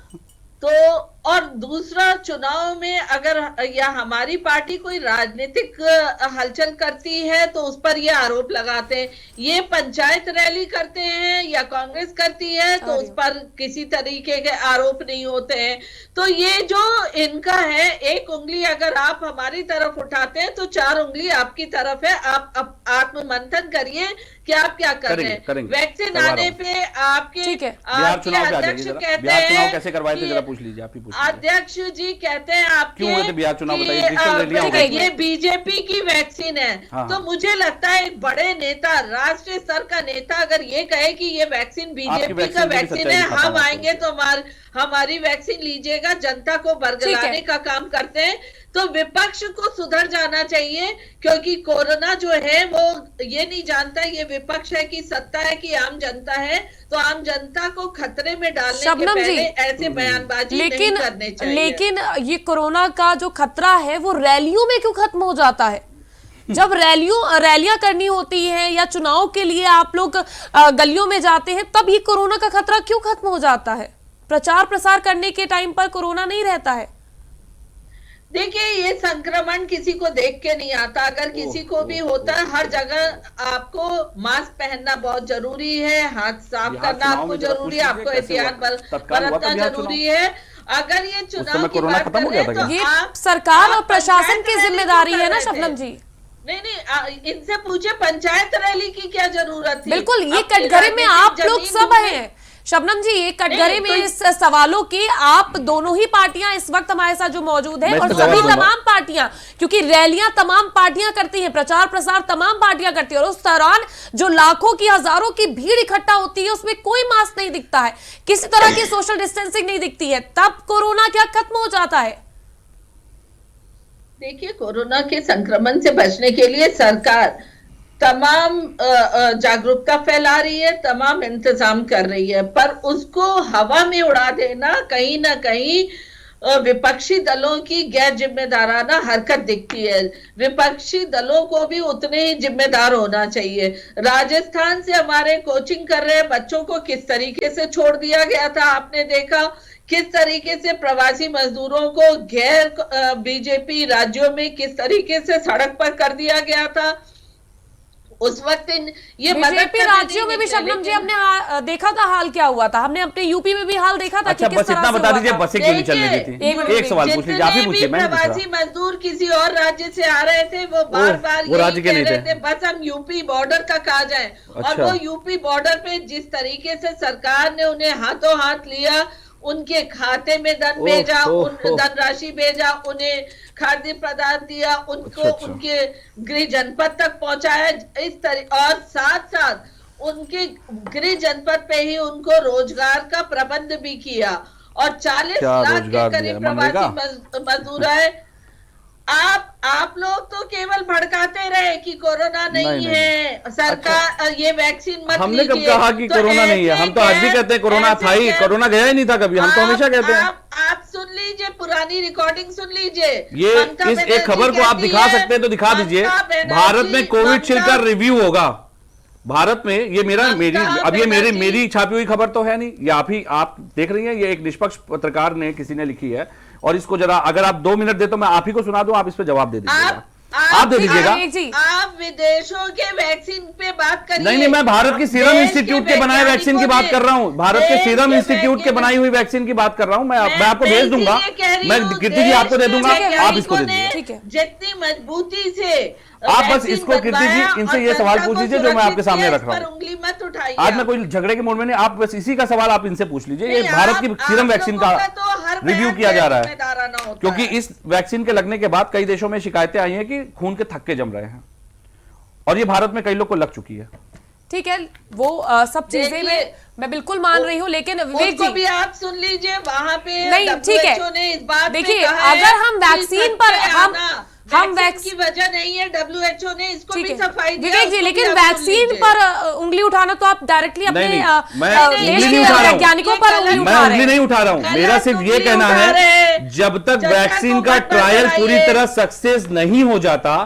तो और दूसरा, चुनाव में अगर या हमारी पार्टी कोई राजनीतिक हलचल करती है तो उस पर ये आरोप लगाते हैं, ये पंचायत रैली करते हैं या कांग्रेस करती है तो उस पर किसी तरीके के आरोप नहीं होते हैं। तो ये जो इनका है, एक उंगली अगर आप हमारी तरफ उठाते हैं तो 4 उंगली आपकी तरफ है। आप आत्ममंथन करिए कि आप क्या कर रहे हैं। वैक्सीन आने पे आपके अध्यक्ष कहते हैं, कैसे करवाए थे, जरा पूछ लीजिए, आप ही पूछ। अध्यक्ष जी कहते हैं आपके क्यों हुए थे बिहार चुनाव, बताइए। ये बीजेपी की वैक्सीन है। हाँ। तो मुझे लगता है एक बड़े नेता, राष्ट्रीय स्तर का नेता अगर ये कहे कि ये वैक्सीन बीजेपी का वैक्सीन है, हम आएंगे तो हमारी वैक्सीन लीजिएगा, जनता को बरगलाने का काम करते हैं, तो विपक्ष को सुधर जाना चाहिए। क्योंकि कोरोना जो है वो ये नहीं जानता ये विपक्ष है कि सत्ता है कि आम जनता है, तो आम जनता को खतरे में डालने के पहले ऐसे बयानबाजी नहीं करने चाहिए। लेकिन ये कोरोना का जो खतरा है वो रैलियों में क्यों खत्म हो जाता है? जब रैलियां करनी होती है या चुनाव के लिए आप लोग गलियों में जाते हैं, तब ये कोरोना का खतरा क्यों खत्म हो जाता है? प्रचार प्रसार करने के टाइम पर कोरोना नहीं रहता है। देखिए, ये संक्रमण किसी को देख के नहीं आता। अगर किसी को भी होता है, हर जगह आपको मास्क पहनना बहुत जरूरी है, हाथ साफ करना आपको जरूरी है, आपको एहतियात बरतना जरूरी है। अगर ये चुनाव की बात कर रहे हैं तो ये सरकार और प्रशासन की जिम्मेदारी है ना शबनम जी। नहीं, इनसे पूछे पंचायत रैली की क्या जरूरत थी। बिल्कुल, ये कटघरे में आप लोग सब हैं शबनम जी, ये कटघरे में इस सवालों के आप दोनों ही पार्टियां इस वक्त हमारे साथ जो मौजूद है और सभी तमाम पार्टियां, क्योंकि रैलियां तमाम पार्टियां करती हैं, प्रचार प्रसार तमाम पार्टियां करती है, और उस दौरान जो लाखों की हजारों की भीड़ इकट्ठा होती है उसमें कोई मास्क नहीं दिखता है, किसी तरह की सोशल डिस्टेंसिंग नहीं दिखती है, तब कोरोना क्या खत्म हो जाता है? देखिए, कोरोना के संक्रमण से बचने के लिए सरकार तमाम जागरूकता फैला रही है, तमाम इंतजाम कर रही है, पर उसको हवा में उड़ा देना कहीं ना कहीं विपक्षी दलों की गैर जिम्मेदाराना हरकत दिखती है। विपक्षी दलों को भी उतने ही जिम्मेदार होना चाहिए। राजस्थान से हमारे कोचिंग कर रहे बच्चों को किस तरीके से छोड़ दिया गया था, आपने देखा। किस तरीके से प्रवासी मजदूरों को गैर बीजेपी राज्यों में किस तरीके से सड़क पर कर दिया गया था। उस वक्त ये बीजेपी राज्यों में भी शबनम जी हमने देखा था हाल क्या हुआ था, हमने अपने यूपी में भी हाल देखा था। अच्छा, बस इतना बता दीजिए, बसें क्यों नहीं चलने दी थी? एक सवाल पूछ लीजिए, आप ही पूछिए। प्रवासी मजदूर किसी और राज्य से आ रहे थे, वो बार बार यही कह रहे थे बस हम यूपी बॉर्डर तक आ जाएं। और वो यूपी बॉर्डर पे जिस तरीके से सरकार ने उन्हें हाथों हाथ लिया, उनके खाते में धन भेजा, धनराशि भेजा, उन्हें खाद्य पदार्थ दिया, उनको उनके गृह जनपद तक पहुंचाया इस तरह, और साथ साथ उनके गृह जनपद पे ही उनको रोजगार का प्रबंध भी किया। और 40 लाख के करीब प्रवासी मजदूर है। आप लोग तो केवल भड़काते रहे कि कोरोना नहीं है, सरकार ये वैक्सीन मत लीजिए। हमने कब कहा कि कोरोना नहीं है? हम तो आज भी कहते हैं कोरोना था ही, कोरोना गया ही नहीं था कभी, हम तो हमेशा कहते हैं। आप सुन लीजिए, पुरानी रिकॉर्डिंग सुन लीजिए। ये इस एक खबर को आप दिखा सकते हैं तो दिखा दीजिए। भारत में कोविडशील्ड का रिव्यू होगा, भारत में। ये मेरी छापी हुई खबर तो है नहीं, ये आप देख रही हैं, ये एक निष्पक्ष पत्रकार ने किसी ने लिखी है। और इसको जरा अगर आप 2 मिनट दे तो मैं आप ही को सुना दूं, आप इस पे जवाब दे दीजिएगा। आप दे दीजिएगा। आप विदेशों के वैक्सीन पे बात करिए। नहीं, मैं भारत की सीरम इंस्टीट्यूट के बनाए वैक्सीन की बात कर रहा हूं। भारत के सीरम इंस्टीट्यूट के बनाई हुई वैक्सीन की बात कर रहा हूं। मैं आपको भेज दूंगा, मैं कीर्ति जी आपको दे दूंगा, आप इसको दे दीजिए। जितनी मजबूती से आप बस इसको कीर्ति जी इनसे ये सवाल पूछ लीजिए जो मैं आपके सामने रख रहा हूँ। उंगली मत उठाइए। आज मैं कोई झगड़े के मूड में नहीं, आप बस इसी का सवाल आप इनसे पूछ लीजिए। ये भारत की सीरम वैक्सीन का रिव्यू किया जा रहा है, क्योंकि इस वैक्सीन के लगने के बाद कई देशों में शिकायतें आई हैं कि खून के थक्के जम रहे हैं, और ये भारत में कई लोग को लग चुकी है। ठीक है, वो सब चीजें मैं बिल्कुल मान रही हूँ, लेकिन विवेक जी भी आप सुन लीजिए, वहां पे नहीं, ठीक है, देखिए अगर हम वैक्सीन पर हम वैक्सीन की वजह नहीं है, WHO ने इसको भी सफाई दिया। विवेक जी, लेकिन वैक्सीन पर उंगली उठाना तो आप डायरेक्टली अपने वैज्ञानिकों पर उंगली नहीं उठा रहा हूं। मेरा सिर्फ ये कहना है, जब तक वैक्सीन का ट्रायल पूरी तरह सक्सेस नहीं हो जाता,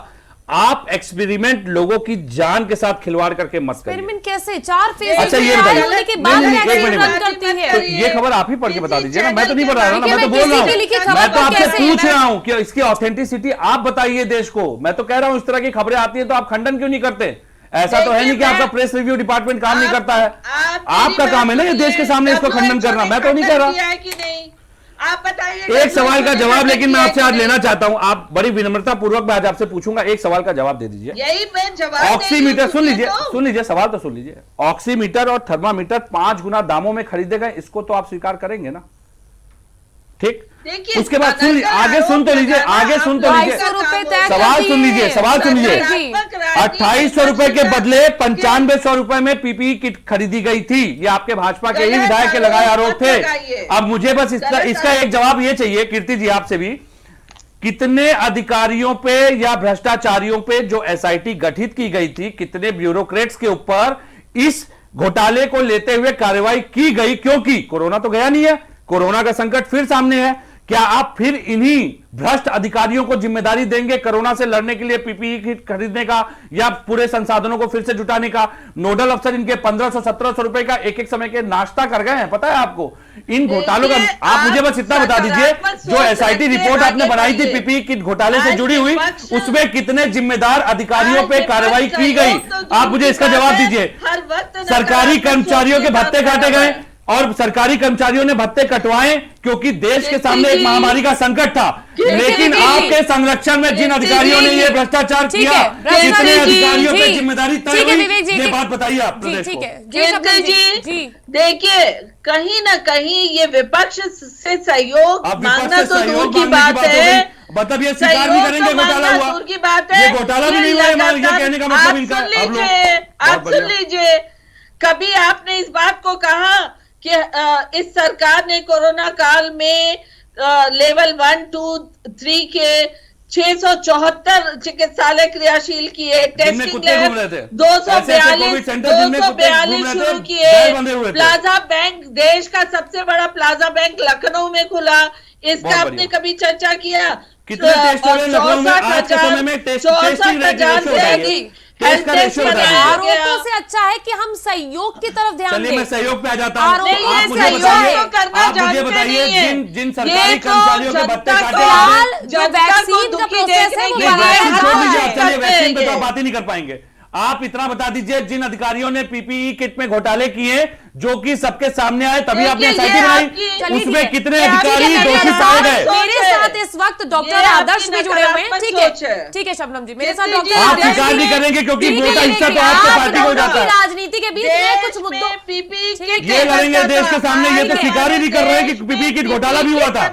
आप एक्सपेरिमेंट लोगों की जान के साथ खिलवाड़ करके मत करिए। एक्सपेरिमेंट कैसे? 4 फेज अच्छा, ये होने के बाद रन करती है। तो ये खबर आप ही पढ़ के बता दीजिए ना, मैं तो नहीं पढ़ा रहा ना, मैं तो बोल रहा हूँ, मैं तो आपसे पूछ रहा हूँ कि इसकी ऑथेंटिसिटी आप बताइए देश को। मैं तो कह रहा हूँ इस तरह की खबरें आती है तो आप खंडन क्यों नहीं करते? ऐसा तो है नहीं कि आपका प्रेस रिव्यू डिपार्टमेंट काम नहीं करता है, आपका काम है ना ये देश के सामने इसको खंडन करना। मैं तो नहीं कह रहा। आप बताइए एक सवाल का जवाब लेकिन मैं आपसे आज लेना चाहता हूं। आप बड़ी विनम्रता पूर्वक मैं आज आपसे पूछूंगा, एक सवाल का जवाब दे दीजिए। यही मैं जवाब ऑक्सीमीटर सुन लीजिए, सवाल तो सुन लीजिए। ऑक्सीमीटर और थर्मामीटर 5 गुना दामों में खरीदे गए, इसको तो आप स्वीकार करेंगे ना? ठीक, उसके बाद सुन लीजिए, आगे सुन तो लीजिए, सवाल सुन लीजिए 2800 रुपए के बदले 9500 रुपए में पीपीई किट खरीदी गई थी। ये आपके भाजपा के ही विधायक के लगाए आरोप थे। अब मुझे बस इसका एक जवाब ये चाहिए कीर्ति जी आपसे भी, कितने अधिकारियों पे या भ्रष्टाचारियों पे जो एसआईटी गठित की गई थी, कितने ब्यूरोक्रेट्स के ऊपर इस घोटाले को लेते हुए कार्रवाई की गई? क्योंकि कोरोना तो गया नहीं है, कोरोना का संकट फिर सामने है। क्या आप फिर इन्हीं भ्रष्ट अधिकारियों को जिम्मेदारी देंगे कोरोना से लड़ने के लिए पीपीई किट खरीदने का या पूरे संसाधनों को फिर से जुटाने का? नोडल अफसर इनके 1500-1700 रुपए का एक समय के नाश्ता कर गए हैं, पता है आपको इन घोटालों का? आप मुझे बस इतना बता दीजिए, जो एसआईटी रिपोर्ट आपने बनाई थी पीपीई किट घोटाले से जुड़ी हुई, उसमें कितने जिम्मेदार अधिकारियों पे कार्रवाई की गई? आप मुझे इसका जवाब दीजिए। सरकारी कर्मचारियों के भत्ते काटे गए और सरकारी कर्मचारियों ने भत्ते कटवाए क्योंकि देश के सामने एक महामारी का संकट था, लेकिन आपके संरक्षण में जिन अधिकारियों ने ये भ्रष्टाचार किया, कितने अधिकारियों पे जिम्मेदारी तय हुई, ये बात बताइए आप प्रदेश को। देखिए, कहीं ना कहीं ये विपक्ष से सहयोग मांगना तो दूर की बात है, मतलब ये स्वीकार नहीं करेंगे घोटाला हुआ, दूर की बात है, ये घोटाला भी नहीं हुआ, ये कहने का मतलब इनका। आप सुन लीजिए, कभी आपने इस बात को कहा कि इस सरकार ने कोरोना काल में लेवल 1, 2, 3 के 674 चिकित्सालय क्रियाशील किए, टेस्टिंग लैब 242 शुरू किए, प्लाजा बैंक, देश का सबसे बड़ा प्लाजा बैंक लखनऊ में खुला, इसका आपने कभी चर्चा किया? कितने टेस्ट हो रहे हैं लखनऊ में आज के समय में? टेस्टिंग आरोपों से अच्छा है कि हम सहयोग की तरफ ध्यान दें। चलिए मैं सहयोग पे आ जाता हूं। आप मुझे बताइए जिन सरकारी कर्मचारियों के भत्ते काटे, जो वैक्सीन का प्रोसेस है वो छोड़ दीजिए, चलिए वैक्सीन पे तो आप बात ही नहीं कर पाएंगे। आप इतना बता दीजिए, जिन अधिकारियों ने पीपीई किट में घोटाले किए जो कि सबके सामने आए, तभी आपने एसआईटी बनाई, उसमें कितने अधिकारी दोषी पाए गए? मेरे साथ इस वक्त डॉक्टर आदर्श भी जुड़े हुए हैं। ठीक है शबनम जी, मेरे साथ डॉक्टर आप आदर्श स्वीकार नहीं करेंगे क्योंकि ठीक है, वोट का हिस्सा तो देखिए, आपके आप पार्टी को दोनों जाता की है। राजनीति के बीच में कुछ मुद्दों ये लड़ेंगे देश के सामने, ये तो स्वीकार ही नहीं कर रहे हैं कि पीपीई किट घोटाला भी हुआ था।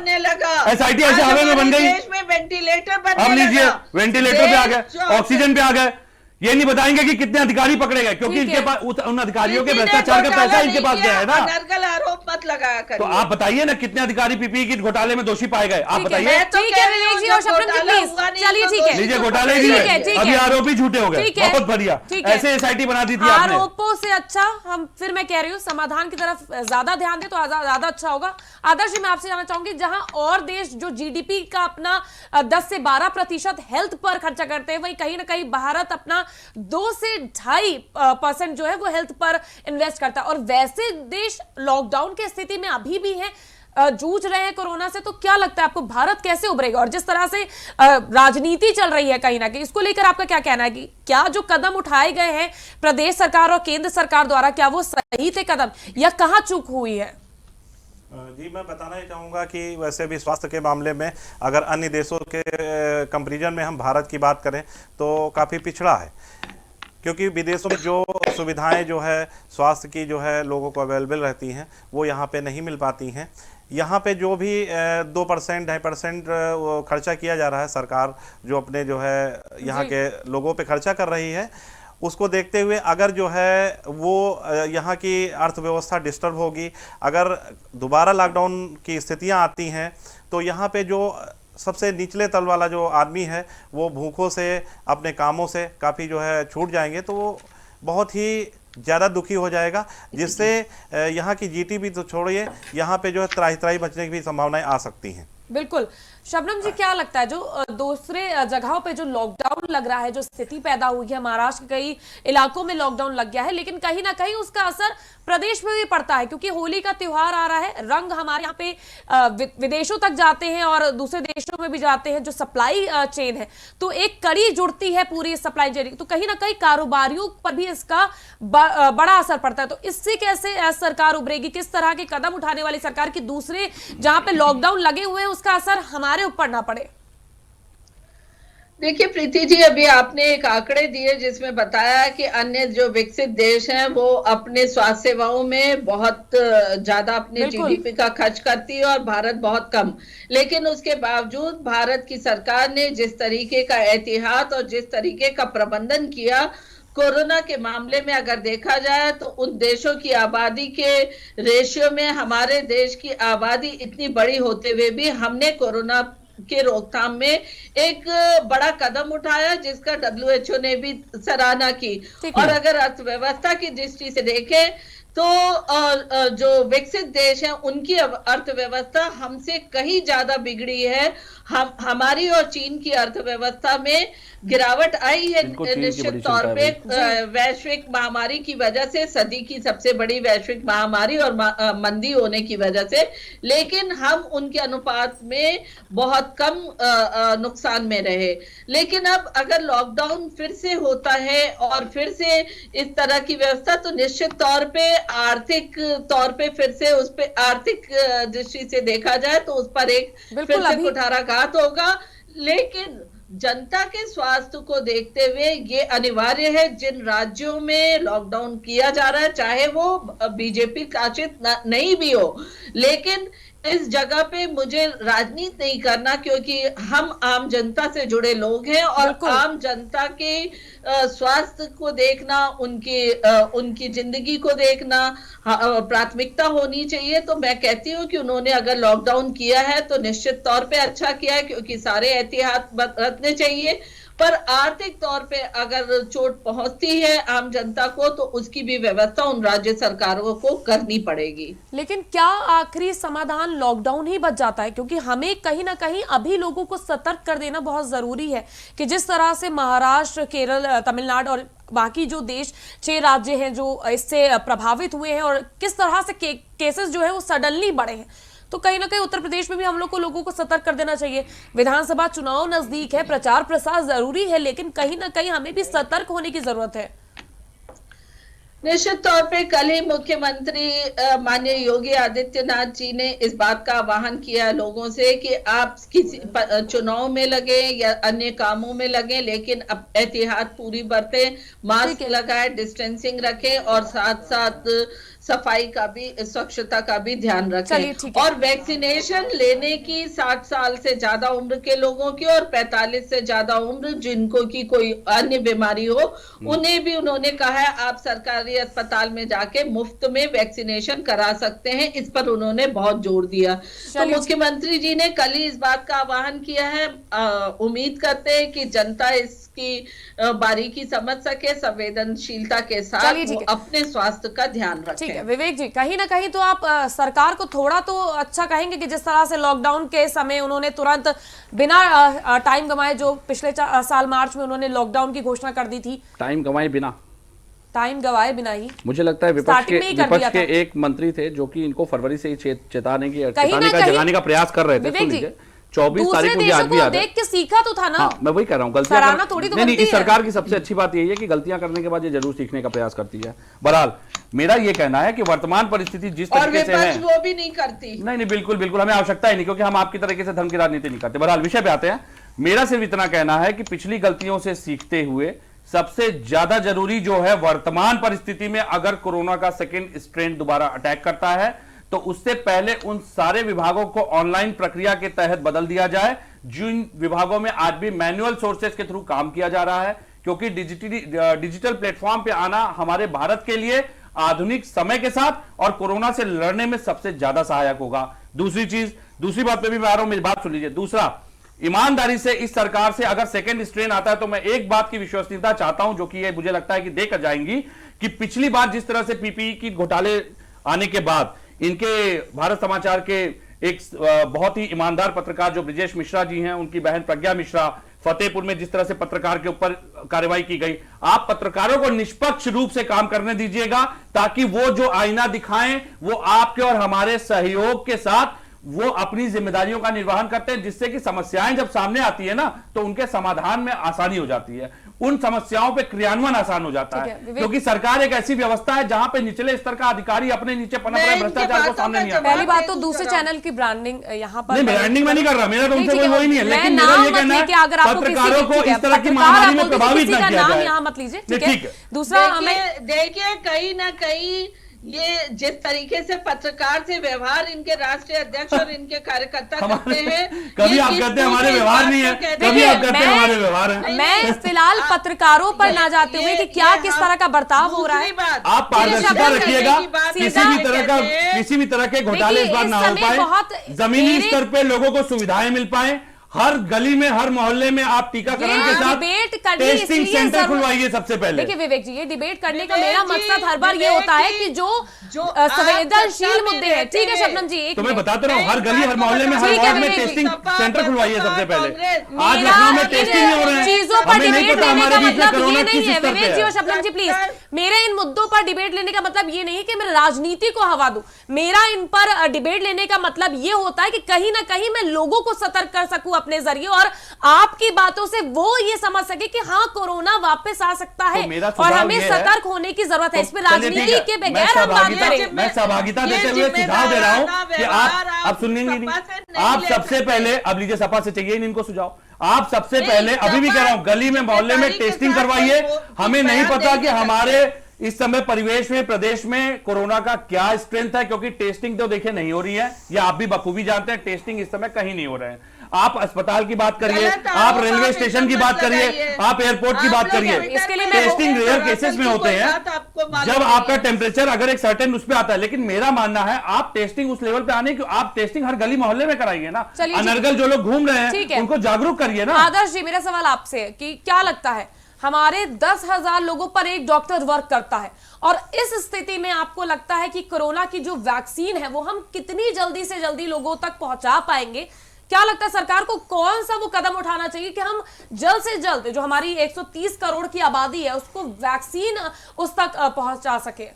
एसआईटी ऐसे हवा में बन गई। देश में वेंटिलेटर अब लीजिए, वेंटिलेटर पे आ गए, ऑक्सीजन पे आ गए, ये नहीं बताएंगे कि कितने अधिकारी पकड़े गए, क्योंकि इनके पास उन अधिकारियों के भ्रष्टाचार का पैसा इनके पास गया है ना। नरगल आरोप मत लगाया करिए। तो आप बताइए ना, कितने अधिकारी पीपीई किट घोटाले में दोषी पाए गए, आप बताइए। ठीक है विवेक जी और शबनम जी, प्लीज चलिए, ठीक है, लीजिए, घोटाले ही ठीक है, है, ठीक अभी है। आरोपी झूठे हो गए, ठीक है, बहुत बढ़िया, ठीक है। ऐसे एसआईटी बना दी थी आपने। आरोपों से अच्छा हम फिर मैं कह रही हूँ समाधान की तरफ ज्यादा ध्यान दे तो ज्यादा अच्छा होगा। आदर्श जी, मैं आपसे जानना चाहूंगी, जहां और देश जो जीडीपी का अपना 10 से 12% हेल्थ पर खर्चा करते हैं, वहीं कहीं ना कहीं भारत अपना 2 से 2.5% जो है वो हेल्थ पर इन्वेस्ट करता है, और वैसे देश लॉकडाउन की स्थिति में अभी भी है, जूझ रहे हैं कोरोना से। तो क्या लगता है आपको, भारत कैसे उभरेगा? और जिस तरह से राजनीति चल रही है कहीं ना कहीं, इसको लेकर आपका क्या कहना है कि क्या जो कदम उठाए गए हैं प्रदेश सरकार और केंद्र सरकार द्वारा, क्या वो सही थे कदम या कहां चूक हुई है? जी, मैं बताना ही चाहूँगा कि वैसे भी स्वास्थ्य के मामले में अगर अन्य देशों के कंपैरिजन में हम भारत की बात करें तो काफ़ी पिछड़ा है, क्योंकि विदेशों में जो सुविधाएं जो है स्वास्थ्य की जो है लोगों को अवेलेबल रहती हैं वो यहाँ पे नहीं मिल पाती हैं। यहाँ पे जो भी 2% 2.5% खर्चा किया जा रहा है, सरकार जो अपने जो है यहाँ के लोगों पे खर्चा कर रही है, उसको देखते हुए अगर जो है वो यहाँ की अर्थव्यवस्था डिस्टर्ब होगी, अगर दोबारा लॉकडाउन की स्थितियाँ आती हैं तो यहाँ पे जो सबसे निचले तल वाला जो आदमी है वो भूखों से, अपने कामों से काफ़ी जो है छूट जाएंगे, तो वो बहुत ही ज़्यादा दुखी हो जाएगा, जिससे यहाँ की जीडीपी तो छोड़िए, यहाँ पे जो है त्राही त्राही बचने की भी संभावनाएं आ सकती हैं। बिल्कुल। शबनम जी, क्या लगता है जो दूसरे जगहों पे जो लॉकडाउन लग रहा है, जो स्थिति पैदा हुई है, महाराष्ट्र के कई इलाकों में लॉकडाउन लग गया है, लेकिन कहीं ना कहीं उसका असर प्रदेश में भी पड़ता है, क्योंकि होली का त्योहार आ रहा है, रंग हमारे यहाँ पे विदेशों तक जाते हैं और दूसरे देशों में भी जाते हैं, जो सप्लाई चेन है, तो एक कड़ी जुड़ती है पूरी सप्लाई चेन, तो कहीं ना कहीं कारोबारियों पर भी इसका बड़ा असर पड़ता है। तो इससे कैसे सरकार उभरेगी? किस तरह के कदम उठाने वाली सरकार की दूसरे जहां पे लॉकडाउन लगे हुए हैं उसका असर हमारे ऊपर ना पड़े? देखिए प्रीति जी, अभी आपने एक आंकड़े दिए जिसमें बताया कि अन्य जो विकसित देश हैं वो अपने स्वास्थ्य सेवाओं में बहुत ज्यादा अपने जीडीपी का खर्च करती है और भारत बहुत कम। लेकिन उसके बावजूद भारत की सरकार ने जिस तरीके का एहतियात और जिस तरीके का प्रबंधन किया, कोरोना के मामले में अगर देखा जाए तो उन देशों की आबादी के रेशियो में हमारे देश की आबादी इतनी बड़ी होते हुए भी हमने कोरोना के रोकथाम में एक बड़ा कदम उठाया, जिसका WHO ने भी सराहना की। और अगर अर्थव्यवस्था की दृष्टि से देखें तो जो विकसित देश हैं उनकी अर्थव्यवस्था हमसे कहीं ज्यादा बिगड़ी है। हमारी और चीन की अर्थव्यवस्था में गिरावट आई है निश्चित तौर पे वैश्विक महामारी की वजह से, सदी की सबसे बड़ी वैश्विक महामारी और मंदी होने की वजह से, लेकिन हम उनके अनुपात में बहुत कम नुकसान में रहे। लेकिन अब अगर लॉकडाउन फिर से होता है और फिर से इस तरह की व्यवस्था, तो निश्चित तौर पे आर्थिक तौर पे फिर से उस पे आर्थिक दृष्टि से देखा जाए तो उस पर एक फिर से कुठाराघात होगा। लेकिन जनता के स्वास्थ्य को देखते हुए ये अनिवार्य है, जिन राज्यों में लॉकडाउन किया जा रहा है, चाहे वो बीजेपी शासित नहीं भी हो, लेकिन इस जगह पे मुझे राजनीति नहीं करना, क्योंकि हम आम जनता से जुड़े लोग हैं और आम जनता के स्वास्थ्य को देखना, उनकी जिंदगी को देखना प्राथमिकता होनी चाहिए। तो मैं कहती हूँ कि उन्होंने अगर लॉकडाउन किया है तो निश्चित तौर पे अच्छा किया है, क्योंकि सारे एहतियात बरतने चाहिए। पर आर्थिक तौर पे अगर चोट पहुंचती है आम जनता को तो उसकी भी व्यवस्था उन राज्य सरकारों को करनी पड़ेगी। लेकिन क्या आखिरी समाधान लॉकडाउन ही बच जाता है? क्योंकि हमें कहीं ना कहीं अभी लोगों को सतर्क कर देना बहुत जरूरी है कि जिस तरह से महाराष्ट्र, केरल, तमिलनाडु और बाकी जो देश 6 राज्य हैं जो इससे प्रभावित हुए हैं और किस तरह से केसेस जो है वो सडनली बढ़े हैं, तो कहीं ना कहीं उत्तर प्रदेश में भी हम लोग को लोगों को सतर्क कर देना चाहिए। विधानसभा चुनाव नजदीक है, प्रचार प्रसार जरूरी है, लेकिन कहीं ना कहीं हमें भी सतर्क होने की जरूरत है। निश्चित तौर पे कल ही मुख्यमंत्री माननीय योगी आदित्यनाथ जी ने इस बात का आह्वान किया लोगों से कि आप किसी चुनाव में लगे या अन्य कामों में लगे, लेकिन अब एहतियात पूरी बरतें, मास्क लगाए, डिस्टेंसिंग रखें और साथ साथ सफाई का भी, स्वच्छता का भी ध्यान रखें। और वैक्सीनेशन लेने की 60 साल से ज्यादा उम्र के लोगों की और 45 से ज्यादा उम्र जिनको की कोई अन्य बीमारी हो, उन्हें भी उन्होंने कहा है आप सरकारी अस्पताल में जाके मुफ्त में वैक्सीनेशन करा सकते हैं। इस पर उन्होंने बहुत जोर दिया। तो मुख्यमंत्री जी ने कल ही इस बात का आह्वान किया है। उम्मीद करते हैं कि जनता इसकी बारीकी समझ सके, संवेदनशीलता के साथ वो अपने स्वास्थ्य का ध्यान रखें। विवेक जी, कहीं ना कहीं तो आप सरकार को थोड़ा तो अच्छा कहेंगे कि जिस तरह से लॉकडाउन के समय उन्होंने तुरंत बिना टाइम गंवाए, जो पिछले साल मार्च में उन्होंने लॉकडाउन की घोषणा कर दी थी, टाइम गंवाए बिना ही मुझे लगता है विपक्ष के एक मंत्री थे जो कि इनको फरवरी से ही चेताने जगाने का प्रयास कर रहे थे। 24 तारीख मुझे आज भी याद है। देख के सीखा तो था ना। हाँ, मैं वही कह रहा हूँ, गलतियां थोड़ी तो नहीं, इस सरकार की सबसे अच्छी बात यही है कि गलतियां करने के बाद ये जरूर सीखने का प्रयास करती है। बहरहाल मेरा ये कहना है कि वर्तमान परिस्थिति जिस तरीके से है, वो भी नहीं करती। नहीं, बिल्कुल बिल्कुल हमें आवश्यकता ही नहीं, क्योंकि हम आपकी तरीके से धर्म की राजनीति नहीं करते। बहरहाल विषय पे आते हैं। मेरा सिर्फ इतना कहना है कि पिछली गलतियों से सीखते हुए सबसे ज्यादा जरूरी जो है, वर्तमान परिस्थिति में अगर कोरोना का सेकेंड स्ट्रेन दोबारा अटैक करता है तो उससे पहले उन सारे विभागों को ऑनलाइन प्रक्रिया के तहत बदल दिया जाए जिन विभागों में आज भी मैनुअल सोर्सेज के थ्रू काम किया जा रहा है, क्योंकि डिजिटल प्लेटफॉर्म पे आना हमारे भारत के लिए आधुनिक समय के साथ और कोरोना से लड़ने में सबसे ज्यादा सहायक होगा। दूसरी बात पे भी मैं आ रहा हूं, मेरी बात सुन लीजिए। दूसरा, ईमानदारी से इस सरकार से अगर सेकेंड स्ट्रेन आता है तो मैं एक बात की विश्वसनीयता चाहता हूं, जो कि ये मुझे लगता है कि देकर जाएंगी, कि पिछली बार जिस तरह से पीपीई की घोटाले आने के बाद इनके भारत समाचार के एक बहुत ही ईमानदार पत्रकार जो ब्रिजेश मिश्रा जी हैं, उनकी बहन प्रज्ञा मिश्रा, फतेहपुर में जिस तरह से पत्रकार के ऊपर कार्रवाई की गई, आप पत्रकारों को निष्पक्ष रूप से काम करने दीजिएगा ताकि वो जो आईना दिखाएं वो आपके और हमारे सहयोग के साथ वो अपनी जिम्मेदारियों का निर्वहन करते हैं, जिससे कि समस्याएं जब सामने आती है ना तो उनके समाधान में आसानी हो जाती है, उन समस्याओं पे क्रियान्वयन आसान हो जाता है, क्योंकि सरकार एक ऐसी व्यवस्था है जहां पे निचले स्तर का अधिकारी अपने नीचे पनप रहे भ्रष्टाचार को सामने नहीं आता। पहली बात तो दूसरे चैनल की ब्रांडिंग यहाँ पर ब्रांडिंग में नहीं कर रहा, मेरा तो उनसे कोई वही नहीं है, लेकिन मेरा ये कहना है पत्रकारों को इस तरह की महामारी में प्रभावित न किया जाए। यहाँ मत लीजिए, ठीक है। दूसरा, देखिए कहीं ना कहीं ये जिस तरीके से पत्रकार से व्यवहार इनके राष्ट्रीय अध्यक्ष और इनके कार्यकर्ता करते हैं, कभी आप कहते हैं हमारे व्यवहार नहीं है, कभी आप कहते हैं हमारे व्यवहार है। मैं फिलहाल पत्रकारों पर ना जाते हुए कि क्या किस तरह का बर्ताव हो रहा है, आप पारदर्शिता रखिएगा, किसी भी तरह के घोटाले इस बार ना हो पाए, जमीनी स्तर पे लोगों को सुविधाएं मिल पाए, हर गली में हर मोहल्ले में आप टीकाकरण के साथ टेस्टिंग सेंटर खुलवाइए सबसे पहले। देखिए विवेक जी, ये डिबेट करने का मेरा मकसद हर बार ये होता है कि जो संवेदनशील मुद्दे हैं, ठीक है शबनम जी, तो मैं बताते रहा हूँ, हर गली हर मोहल्ले में हर वार्ड में टेस्टिंग सेंटर खुलवाइए सबसे पहले। आज लखनऊ में टेस्टिंग नहीं हो रहे हैं, चीजों पर डिबेट लेने का मतलब ये नहीं है। विवेक जी और शबनम जी प्लीज, मेरे इन मुद्दों पर डिबेट लेने का मतलब ये नहीं कि मैं राजनीति को हवा दूं, मेरा इन पर डिबेट लेने का मतलब ये होता है कि कहीं ना कहीं मैं लोगों को सतर्क कर सकूं अपने जरिए और आपकी बातों से वो ये समझ सके कि हाँ कोरोना वापस आ सकता है और हमें सतर्क होने की जरूरत है। इस पे राजनीति के बगैर हम बात करें। मैं सहभागिता देते हुए सुझाव दे रहा हूं कि आप सुनेंगे नहीं, आप सबसे पहले, अब लीजिए सपा से चाहिए इनको सुझाव, आप सबसे पहले अभी भी कह रहा हूं गली में मोहल्ले में टेस्टिंग करवाइए। हमें नहीं पता कि हमारे इस समय परिवेश में प्रदेश में कोरोना का क्या स्ट्रेंथ है, क्योंकि टेस्टिंग तो देखिए नहीं हो रही है, या आप भी बखूबी जानते हैं टेस्टिंग इस समय कहीं नहीं हो रहे हैं। आप अस्पताल की बात करिए, आप रेलवे स्टेशन की बात करिए, आप एयरपोर्ट की बात करिए, टेस्टिंग रेयर केसेस में होते हैं जब आपका टेम्परेचर अगर एक सर्टेन उस पर आता है। लेकिन मेरा मानना है आप टेस्टिंग उस लेवल पे आने की, आप टेस्टिंग हर गली मोहल्ले में कराइए ना, अनर्गल जो लोग घूम रहे हैं उनको जागरूक करिए ना। आदर्श जी, मेरा सवाल आपसे है कि क्या लगता है, हमारे 10,000 लोगों पर एक डॉक्टर वर्क करता है और इस स्थिति में आपको लगता है कि कोरोना की जो वैक्सीन है वो हम कितनी जल्दी से जल्दी लोगों तक पहुंचा पाएंगे? क्या लगता है सरकार को कौन सा वो कदम उठाना चाहिए कि हम जल्द से जल्द जो हमारी 130 करोड़ की आबादी है उसको वैक्सीन उस तक पहुंचा सके?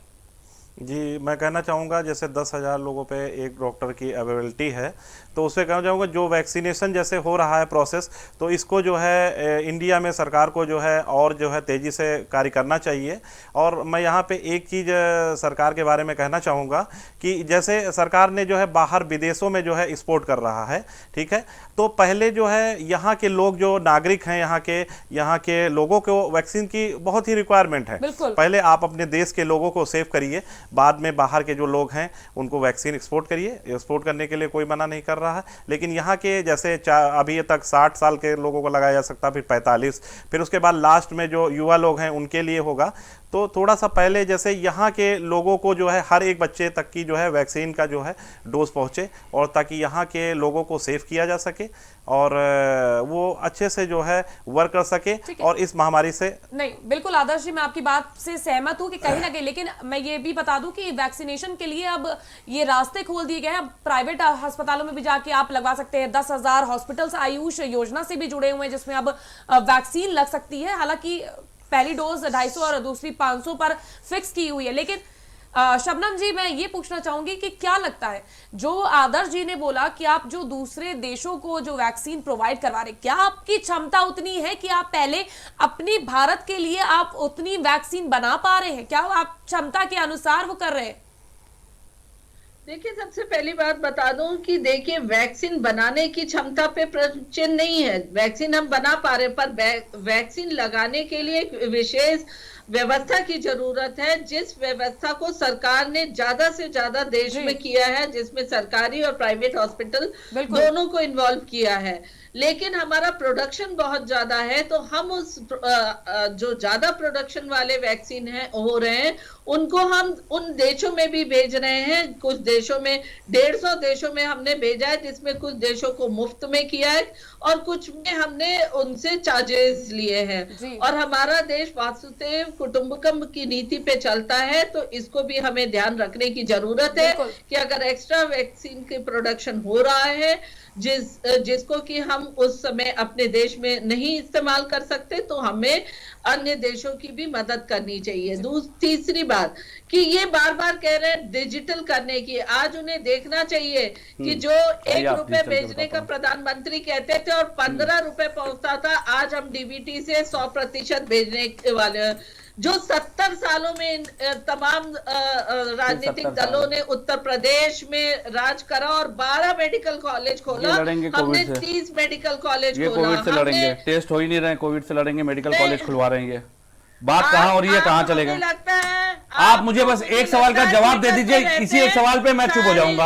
जी, मैं कहना चाहूँगा जैसे 10,000 लोगों पे एक डॉक्टर की अवेलेबिलिटी है, तो उससे कहना चाहूँगा जो वैक्सीनेशन जैसे हो रहा है प्रोसेस, तो इसको जो है इंडिया में सरकार को जो है और जो है तेज़ी से कार्य करना चाहिए। और मैं यहाँ पे एक चीज़ सरकार के बारे में कहना चाहूँगा कि जैसे सरकार ने जो है बाहर विदेशों में जो है एक्सपोर्ट कर रहा है, ठीक है, तो पहले जो है यहाँ के लोग जो नागरिक हैं यहाँ के लोगों को वैक्सीन की बहुत ही रिक्वायरमेंट है। पहले आप अपने देश के लोगों को सेव करिए, बाद में बाहर के जो लोग हैं उनको वैक्सीन एक्सपोर्ट करिए। एक्सपोर्ट करने के लिए कोई मना नहीं कर रहा है, लेकिन यहाँ के जैसे अभी तक 60 साल के लोगों को लगाया जा सकता है, फिर 45, फिर उसके बाद लास्ट में जो युवा लोग हैं उनके लिए होगा। तो थोड़ा सा पहले जैसे यहाँ के लोगों को जो है हर एक बच्चे तक की जो है वैक्सीन का जो है डोज पहुँचे, और ताकि यहाँ के लोगों को सेव किया जा सके और वो अच्छे से जो है वर्क कर सके और इस महामारी से। नहीं, बिल्कुल आदर्श जी, मैं आपकी बात से सहमत हूं कि कहीं ना कहीं, लेकिन मैं ये भी बता दूं कि वैक्सीनेशन के लिए अब ये रास्ते खोल दिए गए हैं। अब प्राइवेट अस्पतालों में भी जाके आप लगवा सकते हैं। 10,000 हॉस्पिटल्स आयुष योजना से भी जुड़े हुए हैं, जिसमें अब वैक्सीन लग सकती है। हालांकि पहली डोज 250 और दूसरी 500 पर फिक्स की हुई है। लेकिन शबनम जी, मैं ये पूछना चाहूंगी कि क्या लगता है, जो आदर्श जी ने बोला कि आप जो दूसरे देशों को जो वैक्सीन प्रोवाइड करवा रहे, क्या आपकी क्षमता उतनी है कि आप पहले अपने भारत के लिए आप उतनी वैक्सीन बना पा रहे हैं? क्या आप क्षमता के अनुसार वो कर रहे हैं? देखिए, सबसे पहली बात बता दूं कि देखिए, वैक्सीन बनाने की क्षमता पे प्रश्न नहीं है। वैक्सीन हम बना पा रहे हैं, पर वैक्सीन लगाने के लिए एक विशेष व्यवस्था की जरूरत है, जिस व्यवस्था को सरकार ने ज्यादा से ज्यादा देश में किया है, जिसमें सरकारी और प्राइवेट हॉस्पिटल दोनों को इन्वॉल्व किया है। लेकिन हमारा प्रोडक्शन बहुत ज्यादा है, तो हम उस जो ज्यादा प्रोडक्शन वाले वैक्सीन है हो रहे हैं, उनको हम उन देशों में भी भेज रहे हैं। कुछ देशों में 150 देशों में हमने भेजा है, जिसमें कुछ देशों को मुफ्त में किया है और कुछ में हमने उनसे चार्जेस लिए हैं। और हमारा देश वासुदेव कुटुंबकम की नीति पे चलता है, तो इसको भी हमें ध्यान रखने की जरूरत है कि अगर एक्स्ट्रा वैक्सीन की प्रोडक्शन हो रहा है जिसको कि हम उस समय अपने देश में नहीं इस्तेमाल कर सकते, तो हमें अन्य देशों की भी मदद करनी चाहिए। तीसरी बात कि ये बार बार कह रहे हैं डिजिटल करने की, आज उन्हें देखना चाहिए कि जो 1 रुपए भेजने का प्रधानमंत्री कहते थे और 15 रुपए पहुंचता था, आज हम डीबीटी से 100% भेजने वाले। जो 70 सालों में तमाम राजनीतिक दलों ने उत्तर प्रदेश में राज करा और 12 मेडिकल कॉलेज खोला, हमने 30 मेडिकल कॉलेज खोला। कोविड से लड़ेंगे, टेस्ट हो ही नहीं रहे, कोविड से लड़ेंगे, मेडिकल कॉलेज खुलवा रहे हैं। बात कहाँ हो रही है, कहाँ चलेगा? लगता है आप मुझे बस एक सवाल का जवाब दे दीजिए, इसी एक सवाल पे मैं चुप हो जाऊंगा।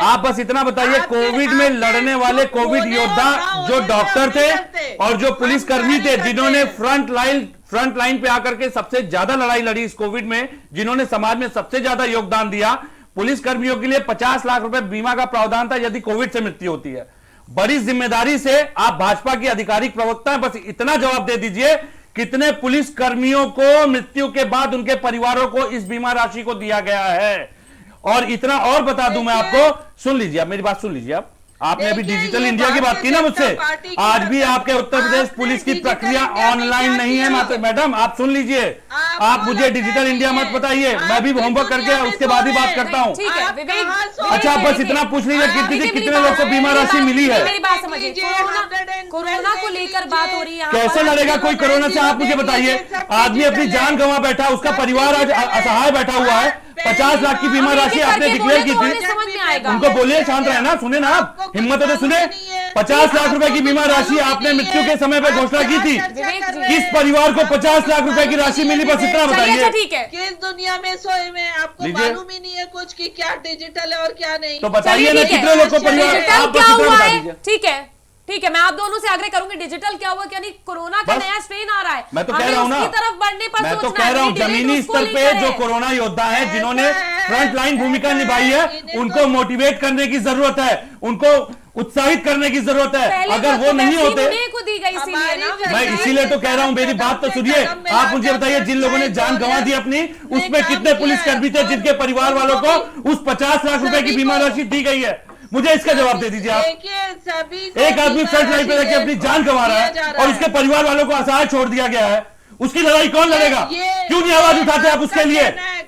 आप बस इतना बताइए, कोविड में लड़ने वाले कोविड योद्धा जो डॉक्टर थे और जो पुलिसकर्मी थे, जिन्होंने फ्रंट लाइन पे आकर के सबसे ज्यादा लड़ाई लड़ी इस कोविड में, जिन्होंने समाज में सबसे ज्यादा योगदान दिया, पुलिस कर्मियों के लिए 50 लाख रुपए बीमा का प्रावधान था यदि कोविड से मृत्यु होती है। बड़ी जिम्मेदारी से आप भाजपा की आधिकारिक प्रवक्ता हैं, बस इतना जवाब दे दीजिए, कितने पुलिस कर्मियों को मृत्यु के बाद उनके परिवारों को इस बीमा राशि को दिया गया है? और इतना और बता दूं मैं आपको, सुन लीजिए, आप मेरी बात सुन लीजिए। आपने अभी डिजिटल इंडिया की बात की ना मुझसे, आज भी आपके उत्तर प्रदेश पुलिस की प्रक्रिया ऑनलाइन नहीं है मैडम, आप सुन लीजिए। आप मुझे डिजिटल इंडिया मत बताइए, मैं भी होमवर्क करके उसके बाद ही बात करता हूँ। अच्छा, बस इतना पूछ लीजिए कितने लोगों को बीमा राशि मिली है? मेरी बात समझिए, कोरोना को लेकर बात हो रही है। कैसे लड़ेगा कोई कोरोना से, आप मुझे बताइए। आदमी अपनी जान गंवा बैठा, उसका परिवार आज असहाय बैठा हुआ है। 50 लाख की बीमा राशि आपने डिक्लेयर की थी, उनको बोलिए शांत रहे ना, सुने ना, आप हिम्मत हो तो सुने। 50 लाख रुपए की बीमा राशि आपने मृत्यु के समय पे घोषणा की थी, किस परिवार को 50 लाख रुपए की राशि मिली, बस इतना बताइए। किस दुनिया में सोए में आपको मालूम ही नहीं है कुछ कि क्या डिजिटल है और क्या नहीं, तो बताइए ना कितने लोग को परिवार, आप क्या हुआ है? ठीक है, मैं आप दोनों से आग्रह करूंगी, डिजिटल क्या हुआ, क्या नहीं, कोरोना का नया स्ट्रेन आ रहा है, मैं तो कह रहा हूं ना, तरफ बढ़ने पर मैं तो कह रहा हूं जमीनी स्तर पे जो कोरोना योद्धा है, जिन्होंने फ्रंट लाइन भूमिका निभाई है, उनको मोटिवेट करने की जरूरत है, उनको उत्साहित करने की जरूरत है। अगर वो नहीं होते, मैं इसीलिए तो कह रहा हूं, मेरी बात तो सुनिए। आप मुझे बताइए, जिन लोगों ने जान गंवा दी अपनी, उसमें कितने पुलिसकर्मी थे जिनके परिवार वालों को उस 50 लाख रुपए की बीमा राशि दी गई है? मुझे इसका जवाब दे दीजिए आप। एक आदमी फ्रंट लाइन पे रह के अपनी जान गंवा रहा है और उसके परिवार वालों को असहाय छोड़ दिया गया है, उसकी लड़ाई कौन लड़ेगा? क्यों नहीं आवाज उठाते आप उसके लिए?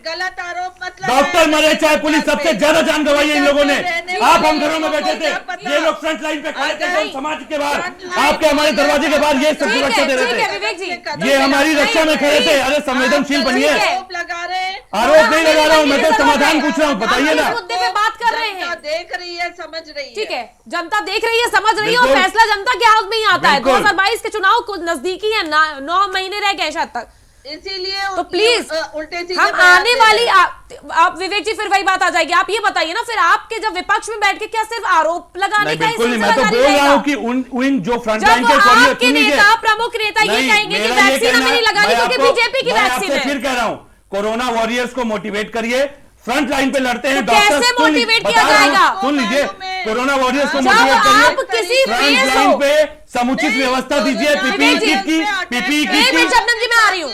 गलत आरोप मतलब डॉक्टर मरे चाहे पुलिस, सबसे ज्यादा जान गंवाई है इन लोगों ने। आप हम घरों में बैठे थे, ये लोग फ्रंट लाइन पे खड़े थे समाज के बाहर, आपके हमारे दरवाजे के बाहर ये सब सुरक्षा दे रहे थे, ये हमारी रक्षा में खड़े थे। अरे संवेदनशील बनिए। आरोप लगा रहे हैं, आरोप नहीं लगा रहा हूँ मैं, तो समाधान पूछ रहा हूँ, बताइए ना। मुद्दे पे बात कर रहे हैं, देख रही है, समझ रही है। ठीक है, जनता देख रही है, समझ रही है, और बिल्कुल। फैसला जनता के हाथ में ही आता है। बिल्कुल। 2022 के चुनाव को नजदीकी है, 9 महीने रह गए शायद तक, इसीलिए तो प्लीज उल्टे सीधे हम बयान आने दे वाली रहे हैं। आप विवेक जी, फिर वही बात आ जाएगी। आप ये बताइए ना, फिर आपके जब विपक्ष में बैठ के क्या सिर्फ आरोप लगाने नहीं का ही बिल्कुल नहीं, सिलसिला मैं तो जारी बोल रहा रहेगा? हूँ कि उन जो फ्रंट जब लाइन के आपके नेता, प्रमुख नेता ये नहीं, कहेंगे कि मेरा ये वैक्सीन कहना हमें नहीं है, लगानी मैं क्योंकि आपको- बीजेपी की मैं वैक्सीन आपसे है। फिर कह रहा हूँ, कोरोना वॉरियर्स को मोटिवेट करिए, फ्रंट लाइन पे लड़ते हैं तो डॉक्टर। कैसे मोटिवेट किया बता रहा हूं, जाएगा? सुन लीजिए, कोरोना वॉरियर्स को जब मोटिवेट करिए, आप किसी फ्रंट फेस लाइन हो, पे समुचित व्यवस्था दीजिए, पीपीई विवेक जी, किट की, पीपीई एक किट मिनट की। शबनम जी, मैं आ रही हूँ।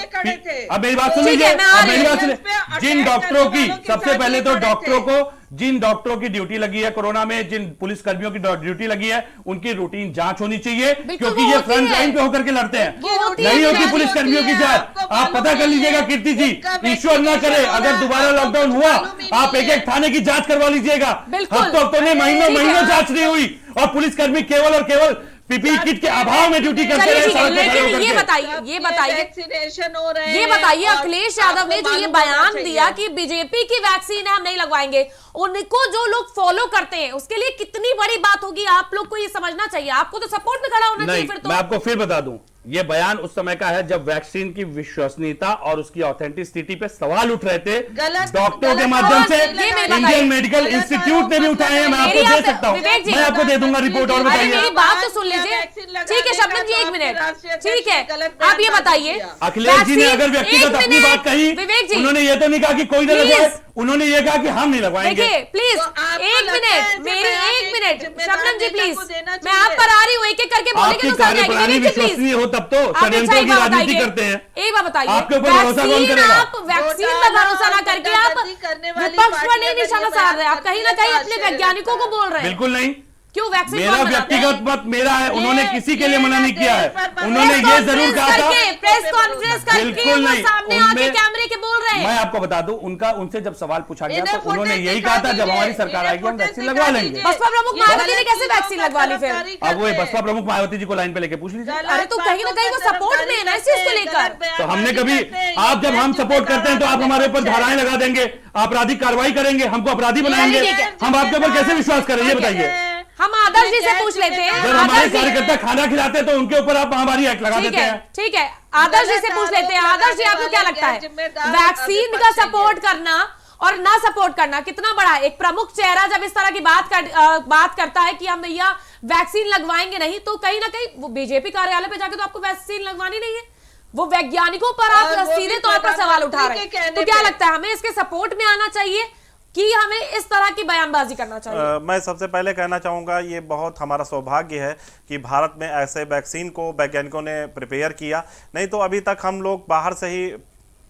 अब मेरी बात सुन ठीक है, लीजिए, मैं आ अब रही मेरी हूँ। बात सुनिए। जिन डॉक्टरों की, सबसे पहले तो डॉक्टरों को, जिन डॉक्टरों की ड्यूटी लगी है कोरोना में, जिन पुलिस कर्मियों की ड्यूटी लगी है, उनकी रूटीन जांच होनी चाहिए, क्योंकि वो ये होती फ्रंट है। लाइन पे होकर के लड़ते हैं। वो होती है, नहीं होती जांच पुलिस कर्मियों की जांच। आप पता कर लीजिएगा कीर्ति जी, ईश्वर ना करे अगर दोबारा लॉकडाउन हुआ, आप एक एक थाने की जांच करवा लीजिएगा। बिल्कुल। हफ्तों नहीं, महीनों जांच नहीं हुई, और पुलिसकर्मी केवल और केवल पीपीई किट के अभाव में ड्यूटी करते चलिए रहे। ठीक है, सड़क पे खड़े लेकिन होकर ये के। बताइए वैक्सीनेशन हो रहे हैं, ये बताइए और अखिलेश यादव ने आपको जो ये मालूम होना बयान चाहिए। दिया कि बीजेपी की वैक्सीन है हम नहीं लगवाएंगे, उनको जो लोग फॉलो करते हैं उसके लिए कितनी बड़ी बात होगी, आप लोग को ये समझना चाहिए। आपको तो सपोर्ट में खड़ा होना चाहिए नहीं, फिर तो। मैं आपको फिर बता दूं, ये बयान उस समय का है जब वैक्सीन की विश्वसनीयता और उसकी ऑथेंटिसिटी पे सवाल उठ रहे थे। गलत- डॉक्टरों के गलत माध्यम से ये मेरे बताइए। इंडियन मेडिकल गलत इंस्टीट्यूट ने भी आरोप उठाए हैं, मैं मेरी आपको दे आप- सकता हूं, विवेक जी, मैं आपको दे दूंगा रिपोर्ट। और अरे बताइए, मेरी बात तो सुन लीजिए। वैक्सीन लगाने ठीक है का शबनम जी, तो एक आपके मिनट, राष्ट्रीय ठीक है, अध्यक्ष ने गलत आप ये बयान बताइए। दिया। अखिलेश जी ने वैक्सीन- अगर व्यक्तिगत एक अपनी मिनट, बात कही, विवेक जी, उन्होंने ये तो नहीं कहा कि कोई ना Please। लगवाए, उन्होंने ये कहा कि हम नहीं लगवाएंगे। देखिए प्लीज, तो आपको एक लगता है मिनट, मेरी जिम्मेदार एक मिनट, जिम्मेदार शबनम जी नेता प्लीज, को देना मैं चाहिए। आप पर आ रही हूँ, एक एक करके बोलेंगे आपकी तो समझ आएगी। कार्यप्रणाली विवेक जी विश्वसनीय प्लीज, हो तब तो आप अच्छा षड्यंत्रों एक की बात राजनीति बताइए, करते हैं। एक बात बताइए, आपके ऊपर भरोसा कौन वैक्सीन करेगा? आप वैक्सीन पर भरोसा ना करके आप वोटाधारी करने वाली विपक्ष पर पार्टी नहीं अगर निशाना ये साध रहे, आप बयान कहीं ना करती कहीं है तो अपने आश्चर्य वैज्ञानिकों को लगता है। बोल रहे हैं। बिल्कुल नहीं, क्यों वैक्सीन मेरा कौन बनाता है? व्यक्तिगत मत मेरा है, उन्होंने किसी के लिए मना नहीं किया है। प्रेस उन्होंने ये जरूर कहा था, प्रेस कॉन्फ्रेंस करके बिल्कुल वो नहीं, सामने आके उनमें- कैमरे के बोल रहे मैं हैं। आपको बता दूं, उनसे जब सवाल पूछा गया इन्हें तो उन्होंने फुटेज यही दिखा कहा था जब दीजिए, हमारी सरकार इन्हें आएगी हम फुटेज वैक्सीन दिखा लगवा लेंगे। दीजिए। बसपा प्रमुख ये मायावती ने गलत कैसे चीजों वैक्सीन का लगवा ली फिर? तरफदारी अब वो करते हैं। बसपा प्रमुख मायावती जी को लाइन पे लेके पूछ लीजिए। अरे तो कहीं ना कहीं वो सपोर्ट में है ना इस चीज को लेकर। तो हमने कभी, आप जब हम सपोर्ट करते हैं तो आप हमारे ऊपर धाराएं लगा देंगे, आपराधिक कार्रवाई करेंगे, हमको अपराधी बनाएंगे, ठीक है। हम आपके ऊपर कैसे विश्वास करें, ये बताइए। हम आदर्श जी से पूछ लेते हैं। जब हमारे आदर्श जी, कार्यकर्ता खाना खिलाते हैं तो उनके ऊपर आप महामारी एक्ट लगा ठीक देते है, हैं। ठीक है, आदर्श जी से पूछ लेते हैं। आदर्श जी, आपको क्या लगता है वैक्सीन का सपोर्ट करना और ना सपोर्ट करना कितना बड़ा है? एक प्रमुख चेहरा जब इस तरह की बात करता है कि हम भैया वैक्सीन लगवाएंगे नहीं, तो कहीं ना कहीं वो बीजेपी कार्यालय पे जाके तो आपको वैक्सीन लगवानी नहीं है, वो वैज्ञानिकों पर आप और वो भी सीधे तौर पर सवाल उठा रहे प्रधानमंत्री हैं। के तो कहने क्या पे। लगता है हमें इसके सपोर्ट में आना चाहिए कि हमें इस तरह की बयानबाजी करना चाहिए? मैं सबसे पहले कहना चाहूँगा ये बहुत हमारा सौभाग्य है कि भारत में ऐसे वैक्सीन को वैज्ञानिकों ने प्रिपेयर किया, नहीं तो अभी तक हम लोग बाहर से ही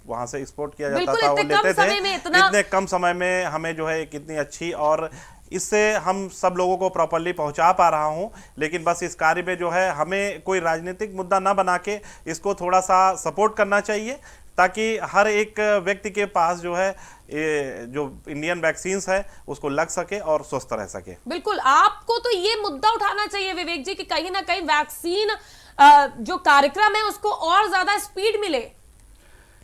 वहाँ से एक्सपोर्ट किया जाता बिल्कुल, था, वो इतने कम लेते समय में थे। इतना- इतने कम समय में हमें जो है कितनी अच्छी, और इससे हम सब लोगों को प्रॉपरली पहुंचा पा रहा हूं। लेकिन बस इस कार्य में जो है हमें कोई राजनीतिक मुद्दा ना बना के इसको थोड़ा सा सपोर्ट करना चाहिए, ताकि हर एक व्यक्ति के पास जो है ये जो इंडियन वैक्सीन्स है उसको लग सके और स्वस्थ रह सके। बिल्कुल, आपको तो ये मुद्दा उठाना चाहिए विवेक जी कि कहीं ना कहीं वैक्सीन जो कार्यक्रम है उसको और ज्यादा स्पीड मिले।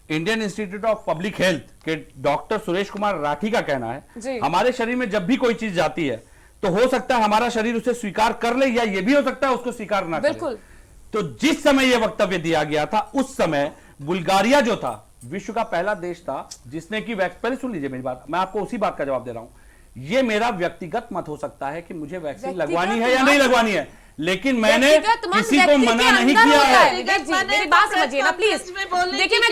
Indian institute of public health के डॉक्टर सुरेश कुमार राठी का कहना जी। है, हमारे शरीर में जब भी कोई चीज जाती है तो हो सकता है हमारा शरीर उसे स्वीकार कर ले, या ये भी हो सकता है उसको स्वीकार ना करे। बिल्कुल। तो जिस समय यह वक्तव्य दिया गया था उस समय बुल्गारिया जो था विश्व का पहला देश था जिसने की पहले सुन लीजिए मेरी बात, मैं आपको उसी बात का जवाब दे रहा हूं। ये मेरा व्यक्तिगत मत हो सकता है कि मुझे वैक्सीन लगवानी है या नहीं लगवानी है, लेकिन मैंने किसी को मना नहीं किया है। विवेक जी, मेरी बात समझिए ना प्लीज। देखिए, मैं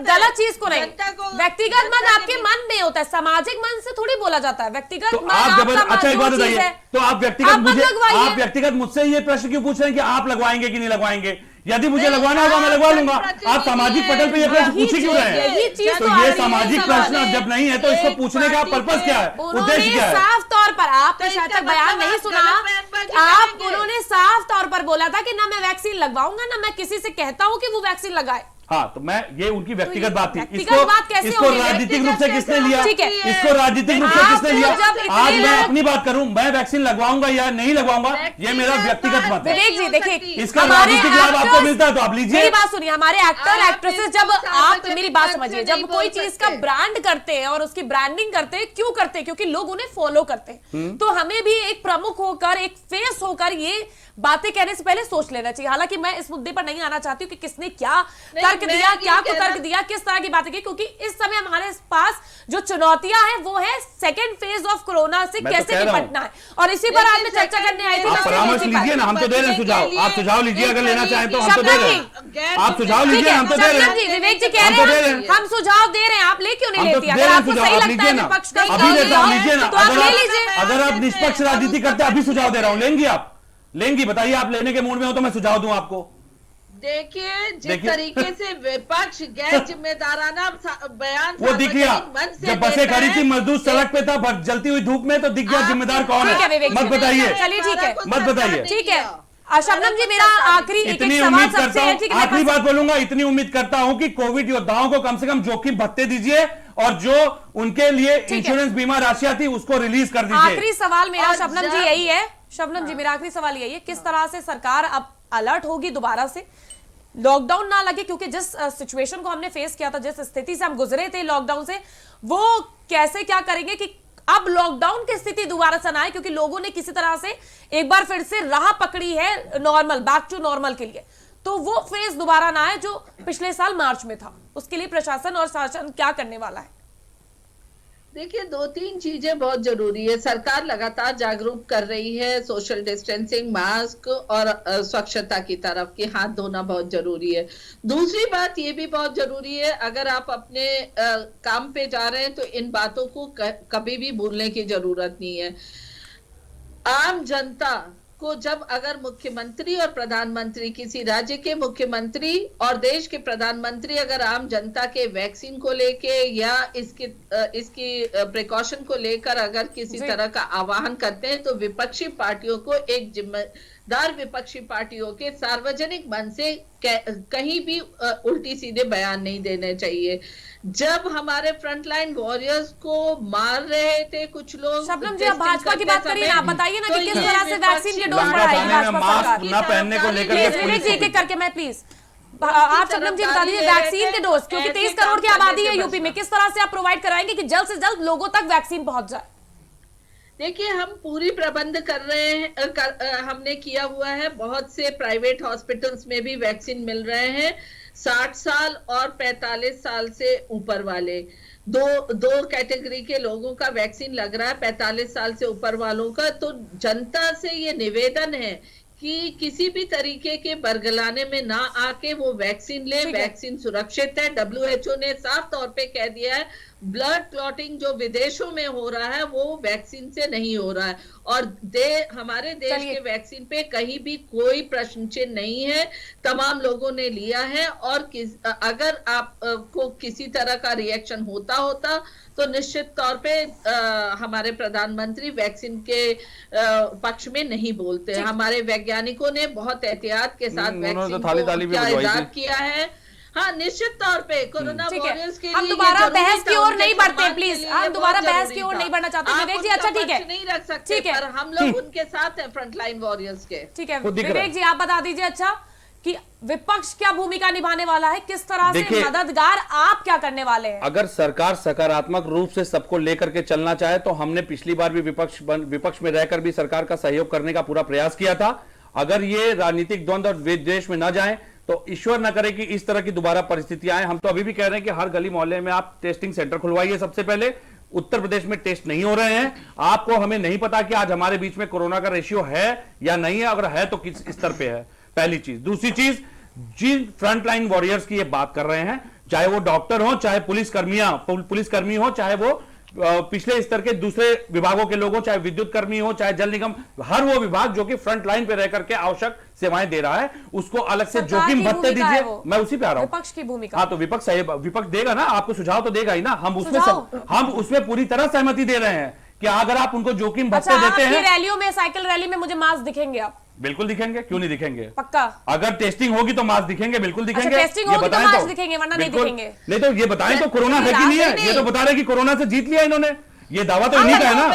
गलत चीज को नहीं, व्यक्तिगत मन आपके मन में होता है, सामाजिक मन से थोड़ी बोला जाता है। व्यक्तिगत तो मन आप आपका जब, अच्छा एक बात जो चीज बताइए, है, तो आप लगवाइए। व्यक्तिगत मुझसे ये प्रश्न क्यों पूछ रहे हैं कि आप लगवाएंगे कि नहीं लगवाएंगे? यदि मुझे लगवाना होगा मैं लगवा लूंगा, आप सामाजिक पटल पे ये प्रश्न पूछ ही क्यों रहे यही हैं? चीज तो तो आ ये रही है सामाजिक सवाल प्रश्न में। जब नहीं है तो इसको पूछने का पर्पस क्या है, उद्देश्य क्या है? साफ तौर पर आपने तो शायद इसका तक बयान मतलब नहीं आप सुना, गलत बयानबाजी आप करेंगे। उन्होंने साफ तौर पर बोला था कि ना मैं वैक्सीन लगवाऊंगा ना मैं किसी से कहता हूं कि वो वैक्सीन लगाए। हाँ, तो मैं ये उनकी व्यक्तिगत बात थी। व्यक्तिगत बात कैसे इसको होगी? राजनीतिक रूप से किसने लिया? ठीक है। इसको राजनीतिक रूप से किसने लिया? जब इतने आज मैं लोग- अपनी बात करूं, मैं वैक्सीन लगवाऊंगा या नहीं लगवाऊंगा, ये मेरा व्यक्तिगत मत है। विवेक जी देखिए, इसका हमारे राजनीतिक लाभ आपको actors- मिलता है तो आप लीजिए। मेरी बात सुनिए, हमारे एक्टर आप एक्ट्रेसेस इसको जब आप सार्वजनिक मेरी बात मंच से समझिए, नहीं जब कोई बोल चीज का सकते। ब्रांड करते हैं और उसकी ब्रांडिंग करते हैं, क्यों करते हैं? क्योंकि लोग उन्हें फॉलो करते हैं। तो हमें भी एक प्रमुख होकर, एक फेस होकर ये बातें कहने से पहले सोच लेना चाहिए। हालांकि मैं इस मुद्दे पर नहीं आना चाहती हूँ कि किसने क्या तर्क मैं दिया, ये क्या कहना- कुतर्क दिया, किस तरह की बातें की, क्योंकि इस समय हमारे पास जो चुनौतियां हैं वो है सेकेंड फेज ऑफ कोरोना से मैं तो कैसे कह रहा हूं। निपटना है। और इसी पर आज मैं चर्चा करने आई थी आप सबसे परामर्श नीचे पर। लीजिए ना, हम तो दे रहे हैं सुझाव। आप सुझाव लीजिए, अगर लेना चाहें तो हम तो दे शबनम रहे जी, हैं। आप सुझाव ठीक लीजिए, है, हम तो दे रहे शबनम जी, हैं। विवेक जी कह हम तो दे रहे रहे हैं हैं। हम सुझाव दे रहे हैं, आप ले क्यों नहीं हम तो लेती? दे अगर रहे हैं आपको सुझाव, सही आप लगता लीजिए है ना। विपक्ष का अभी देता हूं, लीजिए ना। तो आप ले लीजिए। अगर आप निष्पक्ष राजनीति करते हैं, अभी सुझाव दे रहा हूं, लेंगी आप? लेंगी? बताइए, आप लेने के मूड में हो तो मैं सुझाव दूं आपको। देखिए, जिस देखिए। तरीके से विपक्ष गैर जिम्मेदाराना बयान वो दिख गया सार्वजनिक मंच से जब बसें देता खड़ी है, थी, मजदूर सड़क पे था जलती हुई धूप में, तो दिख गया आप- जिम्मेदार कौन ठीक है, विवेक है। जी। मत बताइए, चलिए, ठीक है। मत बताइए। ठीक है शबनम जी, मेरा आखिरी एक इतनी सवाल उम्मीद सबसे करता है, हूं, ठीक है, आखिरी बात बोलूंगा, इतनी उम्मीद करता हूं कि कोविड योद्धाओं को कम से कम जोखिम भत्ते दीजिए और जो उनके लिए इंश्योरेंस बीमा राशियां थी उसको रिलीज कर दीजिए। आखिरी सवाल मेरा और शबनम जी जब- यही है। शबनम जी, मेरा आखिरी सवाल यही है, किस तरह से सरकार अब अलर्ट होगी दोबारा से, लॉकडाउन ना लगे? क्योंकि जिस सिचुएशन को हमने फेस किया था, जिस स्थिति से हम गुजरे थे लॉकडाउन से, वो कैसे क्या करेंगे कि अब लॉकडाउन की स्थिति दोबारा से ना आए? क्योंकि लोगों ने किसी तरह से एक बार फिर से राह पकड़ी है नॉर्मल, बैक टू नॉर्मल के लिए, तो वो फेज दोबारा ना आए जो पिछले साल मार्च में था। उसके लिए प्रशासन और शासन क्या करने वाला है? देखिए, दो तीन चीजें बहुत जरूरी है। सरकार लगातार जागरूक कर रही है, सोशल डिस्टेंसिंग, मास्क और स्वच्छता की तरफ कि हाथ धोना बहुत जरूरी है। दूसरी बात ये भी बहुत जरूरी है, अगर आप अपने काम पे जा रहे हैं तो इन बातों को कभी भी भूलने की जरूरत नहीं है। आम जनता को जब अगर मुख्यमंत्री और प्रधानमंत्री, किसी राज्य के मुख्यमंत्री और देश के प्रधानमंत्री अगर आम जनता के वैक्सीन को लेके या इसकी प्रिकॉशन को लेकर अगर किसी तरह का आह्वान करते हैं, तो विपक्षी पार्टियों को, एक जिम्मेदार विपक्षी पार्टियों के सार्वजनिक मन से कहीं भी उल्टी सीधे बयान नहीं देने चाहिए। जब हमारे फ्रंटलाइन वॉरियर्स को मार रहे थे कुछ लोग, शबनम जी, आप भाजपा की बात करिए ना, आप बताइए ना कि किस तरह से वैक्सीन के डोज लंका बढ़ाएगी थाने में भाजपा मास्क सरकार? न पहनने को लेकर के प्लीज पुलिस विवेक जी, को एक एक करके मैं प्लीज आप शबनम जी बता दीजिए वैक्सीन के डोज, क्योंकि 23 करोड़ की आबादी है यूपी में, किस तरह से आप प्रोवाइड कराएंगे कि जल्द से जल्द लोगों तक वैक्सीन पहुंच जाए? देखिए, हम पूरी प्रबंध कर रहे हैं, हमने किया हुआ है। बहुत से प्राइवेट हॉस्पिटल्स में भी वैक्सीन मिल रहे हैं। 60 साल और 45 साल से ऊपर वाले दो कैटेगरी के लोगों का वैक्सीन लग रहा है, 45 साल से ऊपर वालों का। तो जनता से ये निवेदन है कि किसी भी तरीके के बरगलाने में ना आके वो वैक्सीन ले। वैक्सीन सुरक्षित है। WHO ने साफ तौर पे कह दिया है, ब्लड क्लॉटिंग जो विदेशों में हो रहा है वो वैक्सीन से नहीं हो रहा है। और हमारे देश के वैक्सीन पे कहीं भी कोई प्रश्न चिन्ह नहीं है, तमाम लोगों ने लिया है। और अगर आपको किसी तरह का रिएक्शन होता तो निश्चित तौर पे हमारे प्रधानमंत्री वैक्सीन के पक्ष में नहीं बोलते। हमारे वैज्ञानिकों ने बहुत एहतियात के साथ वैक्सीन का इजाद किया है। हाँ, निश्चित तौर पे कोरोना वॉरियर्स के लिए हम दोबारा बहस की ओर नहीं बढ़ते, प्लीज हम दोबारा बहस की ओर नहीं बढ़ना चाहते विवेक जी। अच्छा, ठीक है, नहीं रख सकते, ठीक है, पर हम लोग उनके साथ हैं, फ्रंटलाइन वॉरियर्स के। ठीक है विवेक जी, आप बता दीजिए अच्छा कि विपक्ष क्या भूमिका निभाने वाला है, किस तरह से मददगार आप क्या करने वाले हैं? अगर सरकार सकारात्मक रूप से सबको लेकर के चलना चाहे तो हमने पिछली बार भी विपक्ष में रहकर भी सरकार का सहयोग करने का पूरा प्रयास किया था। अगर ये राजनीतिक द्वंद्व और विद्वेष में न जाए तो ईश्वर न करे कि इस तरह की दोबारा परिस्थितियां आए। हम तो अभी भी कह रहे हैं कि हर गली मोहल्ले में आप टेस्टिंग सेंटर खुलवाइए। सबसे पहले उत्तर प्रदेश में टेस्ट नहीं हो रहे हैं, आपको हमें नहीं पता कि आज हमारे बीच में कोरोना का रेशियो है या नहीं है, अगर है तो किस स्तर पे है, पहली चीज। दूसरी चीज, जिन फ्रंटलाइन वॉरियर्स की ये बात कर रहे हैं, चाहे वो डॉक्टर हो, चाहे पुलिसकर्मी हो, चाहे वो पिछले स्तर के दूसरे विभागों के लोग हो, चाहे विद्युत कर्मी हो, चाहे जल निगम, हर वो विभाग जो कि फ्रंट लाइन पे रह करके आवश्यक सेवाएं दे रहा है, उसको अलग से जोखिम भत्ते दीजिए। मैं उसी पे आ रहा हूं, विपक्ष की भूमिका। हाँ, तो विपक्ष देगा ना, आपको सुझाव तो देगा ही ना। हम उसमें पूरी तरह सहमति दे रहे हैं कि अगर आप उनको जोखिम भत्ते देते हैं। रैलियों में, साइकिल रैली में मुझे मास्क दिखेंगे आप? बिल्कुल दिखेंगे, क्यों नहीं दिखेंगे? पक्का? अगर टेस्टिंग होगी तो मास्क दिखेंगे, बिल्कुल दिखेंगे। टेस्टिंग होगी तो मास्क दिखेंगे, वरना नहीं दिखेंगे। नहीं तो ये बताएं तो कोरोना है कि नहीं है? ये तो बता रहे कि कोरोना से जीत लिया इन्होंने, ये दावा तो इन्हीं का है ना।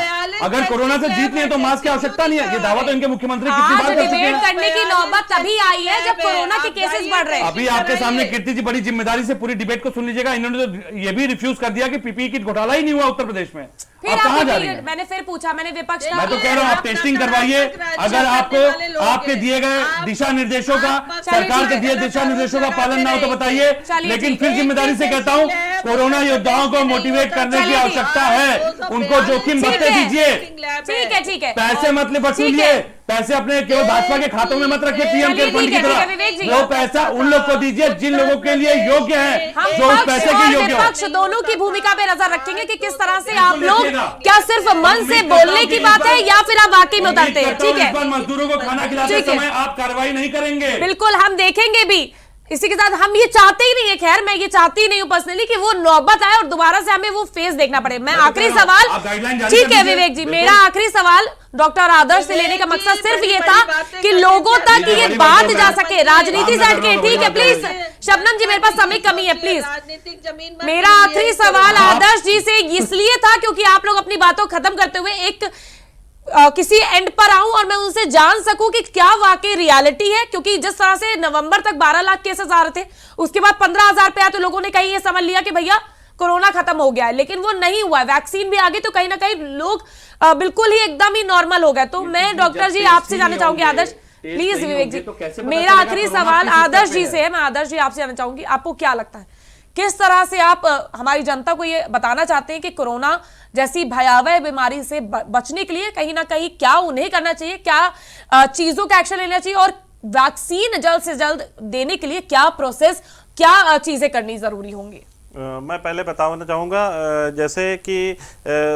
अगर कोरोना से जीत लिए तो मास्क की आवश्यकता नहीं है, ये दावा तो इनके मुख्यमंत्री कितनी बार कर चुके डिबेट हैं। करने की नौबत तभी आई है जब कोरोना के केसेस बढ़ रहे हैं। अभी आपके सामने कीर्ति जी बड़ी जिम्मेदारी से पूरी डिबेट को सुन लीजिएगा, इन्होंने तो ये भी रिफ्यूज कर दिया कि पीपीई किट घोटाला ही नहीं हुआ उत्तर प्रदेश में। फिर आप कहां जा रही हैं? मैंने फिर पूछा, मैंने विपक्ष मैं तो कह रहा हूं आप टेस्टिंग करवाइए। अगर आपको आपके दिए गए दिशा निर्देशों का, सरकार के दिए दिशा निर्देशों का पालन ना हो तो बताइए, लेकिन फिर जिम्मेदारी से कहता हूं कोरोना योद्धाओं को मोटिवेट करने की आवश्यकता है, उनको जोखिम भरते दीजिए। ठीक है, ठीक है। पैसे मत वसूलिए, पैसे अपने केवल भाजपा के खातों में मत रखिए पीएम केयर फंड की तरह। वो पैसा उन लोग को दीजिए जिन लोगों के लिए योग्य है, जो उस पैसे के योग्य हो। विपक्ष दोनों की भूमिका पे नजर रखेंगे कि किस तरह से आप लोग, क्या सिर्फ मन से बोलने की बात है या फिर आप वाकई में उतरते हैं? ठीक है, मजदूरों को खाना खिलाते समय आप कार्रवाई नहीं करेंगे, बिल्कुल हम देखेंगे भी। इसी के साथ हम ये चाहते ही नहीं है, खैर मैं ये चाहती ही नहीं हूं पर्सनली कि वो नौबत आए और दोबारा से हमें वो फेस देखना पड़े। मैं आखिरी सवाल, ठीक है विवेक जी, मेरा आखिरी सवाल डॉक्टर आदर्श से लेने का मकसद सिर्फ ये था कि लोगों तक ये बात जा सके, राजनीति से हटके। ठीक है, प्लीज शबनम जी, मेरे पास समय कमी है, प्लीज। मेरा आखिरी सवाल आदर्श जी से इसलिए था क्योंकि आप लोग अपनी बातों खत्म करते हुए एक किसी एंड पर आऊं और मैं उनसे जान सकूं कि क्या वाकई रियलिटी है। क्योंकि जिस तरह से नवंबर तक 12 लाख केसेस आ रहे थे, उसके बाद 15,000 पे आए तो लोगों ने कहीं ये समझ लिया कि भैया कोरोना खत्म हो गया है, लेकिन वो नहीं हुआ। वैक्सीन भी आ गई तो कहीं ना कहीं लोग बिल्कुल ही एकदम ही नॉर्मल हो गए। तो मैं डॉक्टर जी आपसे जानना चाहूंगी, आदर्श प्लीज, विवेक जी मेरा आखिरी सवाल आदर्श जी से है, मैं आदर्श जी आपसे जानना चाहूंगी, आपको क्या लगता है किस तरह से आप हमारी जनता को ये बताना चाहते हैं कि कोरोना जैसी भयावह बीमारी से बचने के लिए कहीं ना कहीं क्या उन्हें करना चाहिए, क्या चीजों का एक्शन लेना चाहिए और वैक्सीन जल्द से जल्द देने के लिए क्या प्रोसेस, क्या चीजें करनी जरूरी होंगी? मैं पहले बताना चाहूँगा जैसे कि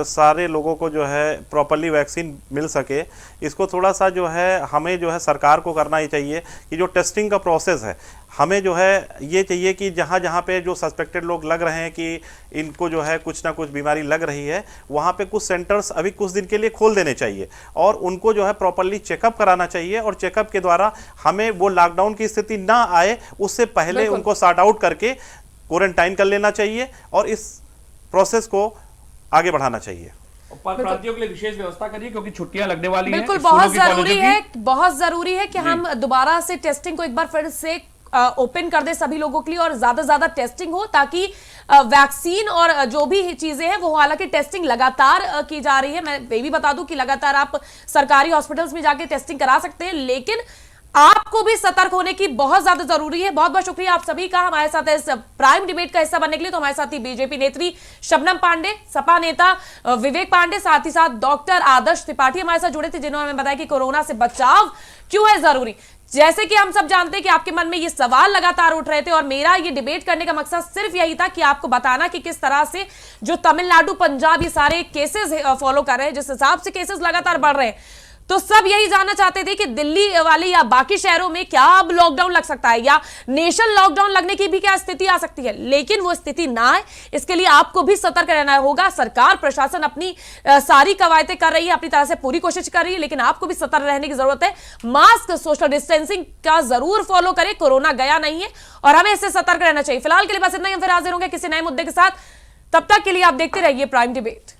सारे लोगों को जो है प्रॉपरली वैक्सीन मिल सके, इसको थोड़ा सा जो है हमें जो है सरकार को करना ही चाहिए कि जो टेस्टिंग का प्रोसेस है, हमें जो है ये चाहिए कि जहाँ जहाँ पे जो सस्पेक्टेड लोग लग रहे हैं कि इनको जो है कुछ ना कुछ बीमारी लग रही है, वहाँ पे कुछ सेंटर्स अभी कुछ दिन के लिए खोल देने चाहिए और उनको जो है प्रॉपरली चेकअप कराना चाहिए और चेकअप के द्वारा हमें वो लॉकडाउन की स्थिति ना आए उससे पहले उनको सॉर्ट आउट करके क्वारंटाइन कर लेना चाहिए और इस प्रोसेस को आगे बढ़ाना चाहिए। प्रांतियों के लिए विशेष व्यवस्था करिए क्योंकि छुट्टियां लगने वाली हैं। बिल्कुल बहुत जरूरी है कि हम दोबारा से टेस्टिंग को एक बार फिर से ओपन कर दे सभी लोगों के लिए और ज्यादा ज्यादा टेस्टिंग हो ताकि वैक्सीन और जो भी चीजें हैं वो, हालांकि टेस्टिंग लगातार की जा रही है। मैं ये भी बता दूं कि लगातार आप सरकारी हॉस्पिटल्स में जाके टेस्टिंग करा सकते हैं, लेकिन आपको भी सतर्क होने की बहुत ज्यादा जरूरी है। बहुत बहुत शुक्रिया आप सभी का हमारे साथ इस प्राइम डिबेट का हिस्सा बनने के लिए। तो हमारे साथ ही बीजेपी नेत्री शबनम पांडे, सपा नेता विवेक पांडे, साथ ही साथ डॉक्टर आदर्श त्रिपाठी हमारे साथ जुड़े थे, जिन्होंने हमें बताया कि कोरोना से बचाव क्यों है जरूरी। जैसे कि हम सब जानते हैं कि आपके मन में ये सवाल लगातार उठ रहे थे और मेरा ये डिबेट करने का मकसद सिर्फ यही था कि आपको बताना कि किस तरह से जो तमिलनाडु, पंजाब ये सारे केसेस फॉलो कर रहे हैं, जिस हिसाब से केसेस लगातार बढ़ रहे हैं, तो सब यही जानना चाहते थे कि दिल्ली वाले या बाकी शहरों में क्या अब लॉकडाउन लग सकता है या नेशनल लॉकडाउन लगने की भी क्या स्थिति आ सकती है। लेकिन वो स्थिति ना आए इसके लिए आपको भी सतर्क रहना होगा। सरकार, प्रशासन अपनी सारी कवायदें कर रही है, अपनी तरह से पूरी कोशिश कर रही है, लेकिन आपको भी सतर्क रहने की जरूरत है। मास्क, सोशल डिस्टेंसिंग का जरूर फॉलो करें, कोरोना गया नहीं है और हमें इससे सतर्क रहना चाहिए। फिलहाल के लिए बस इतना ही, हम फिर हाजिर होंगे किसी नए मुद्दे के साथ। तब तक के लिए आप देखते रहिए प्राइम डिबेट।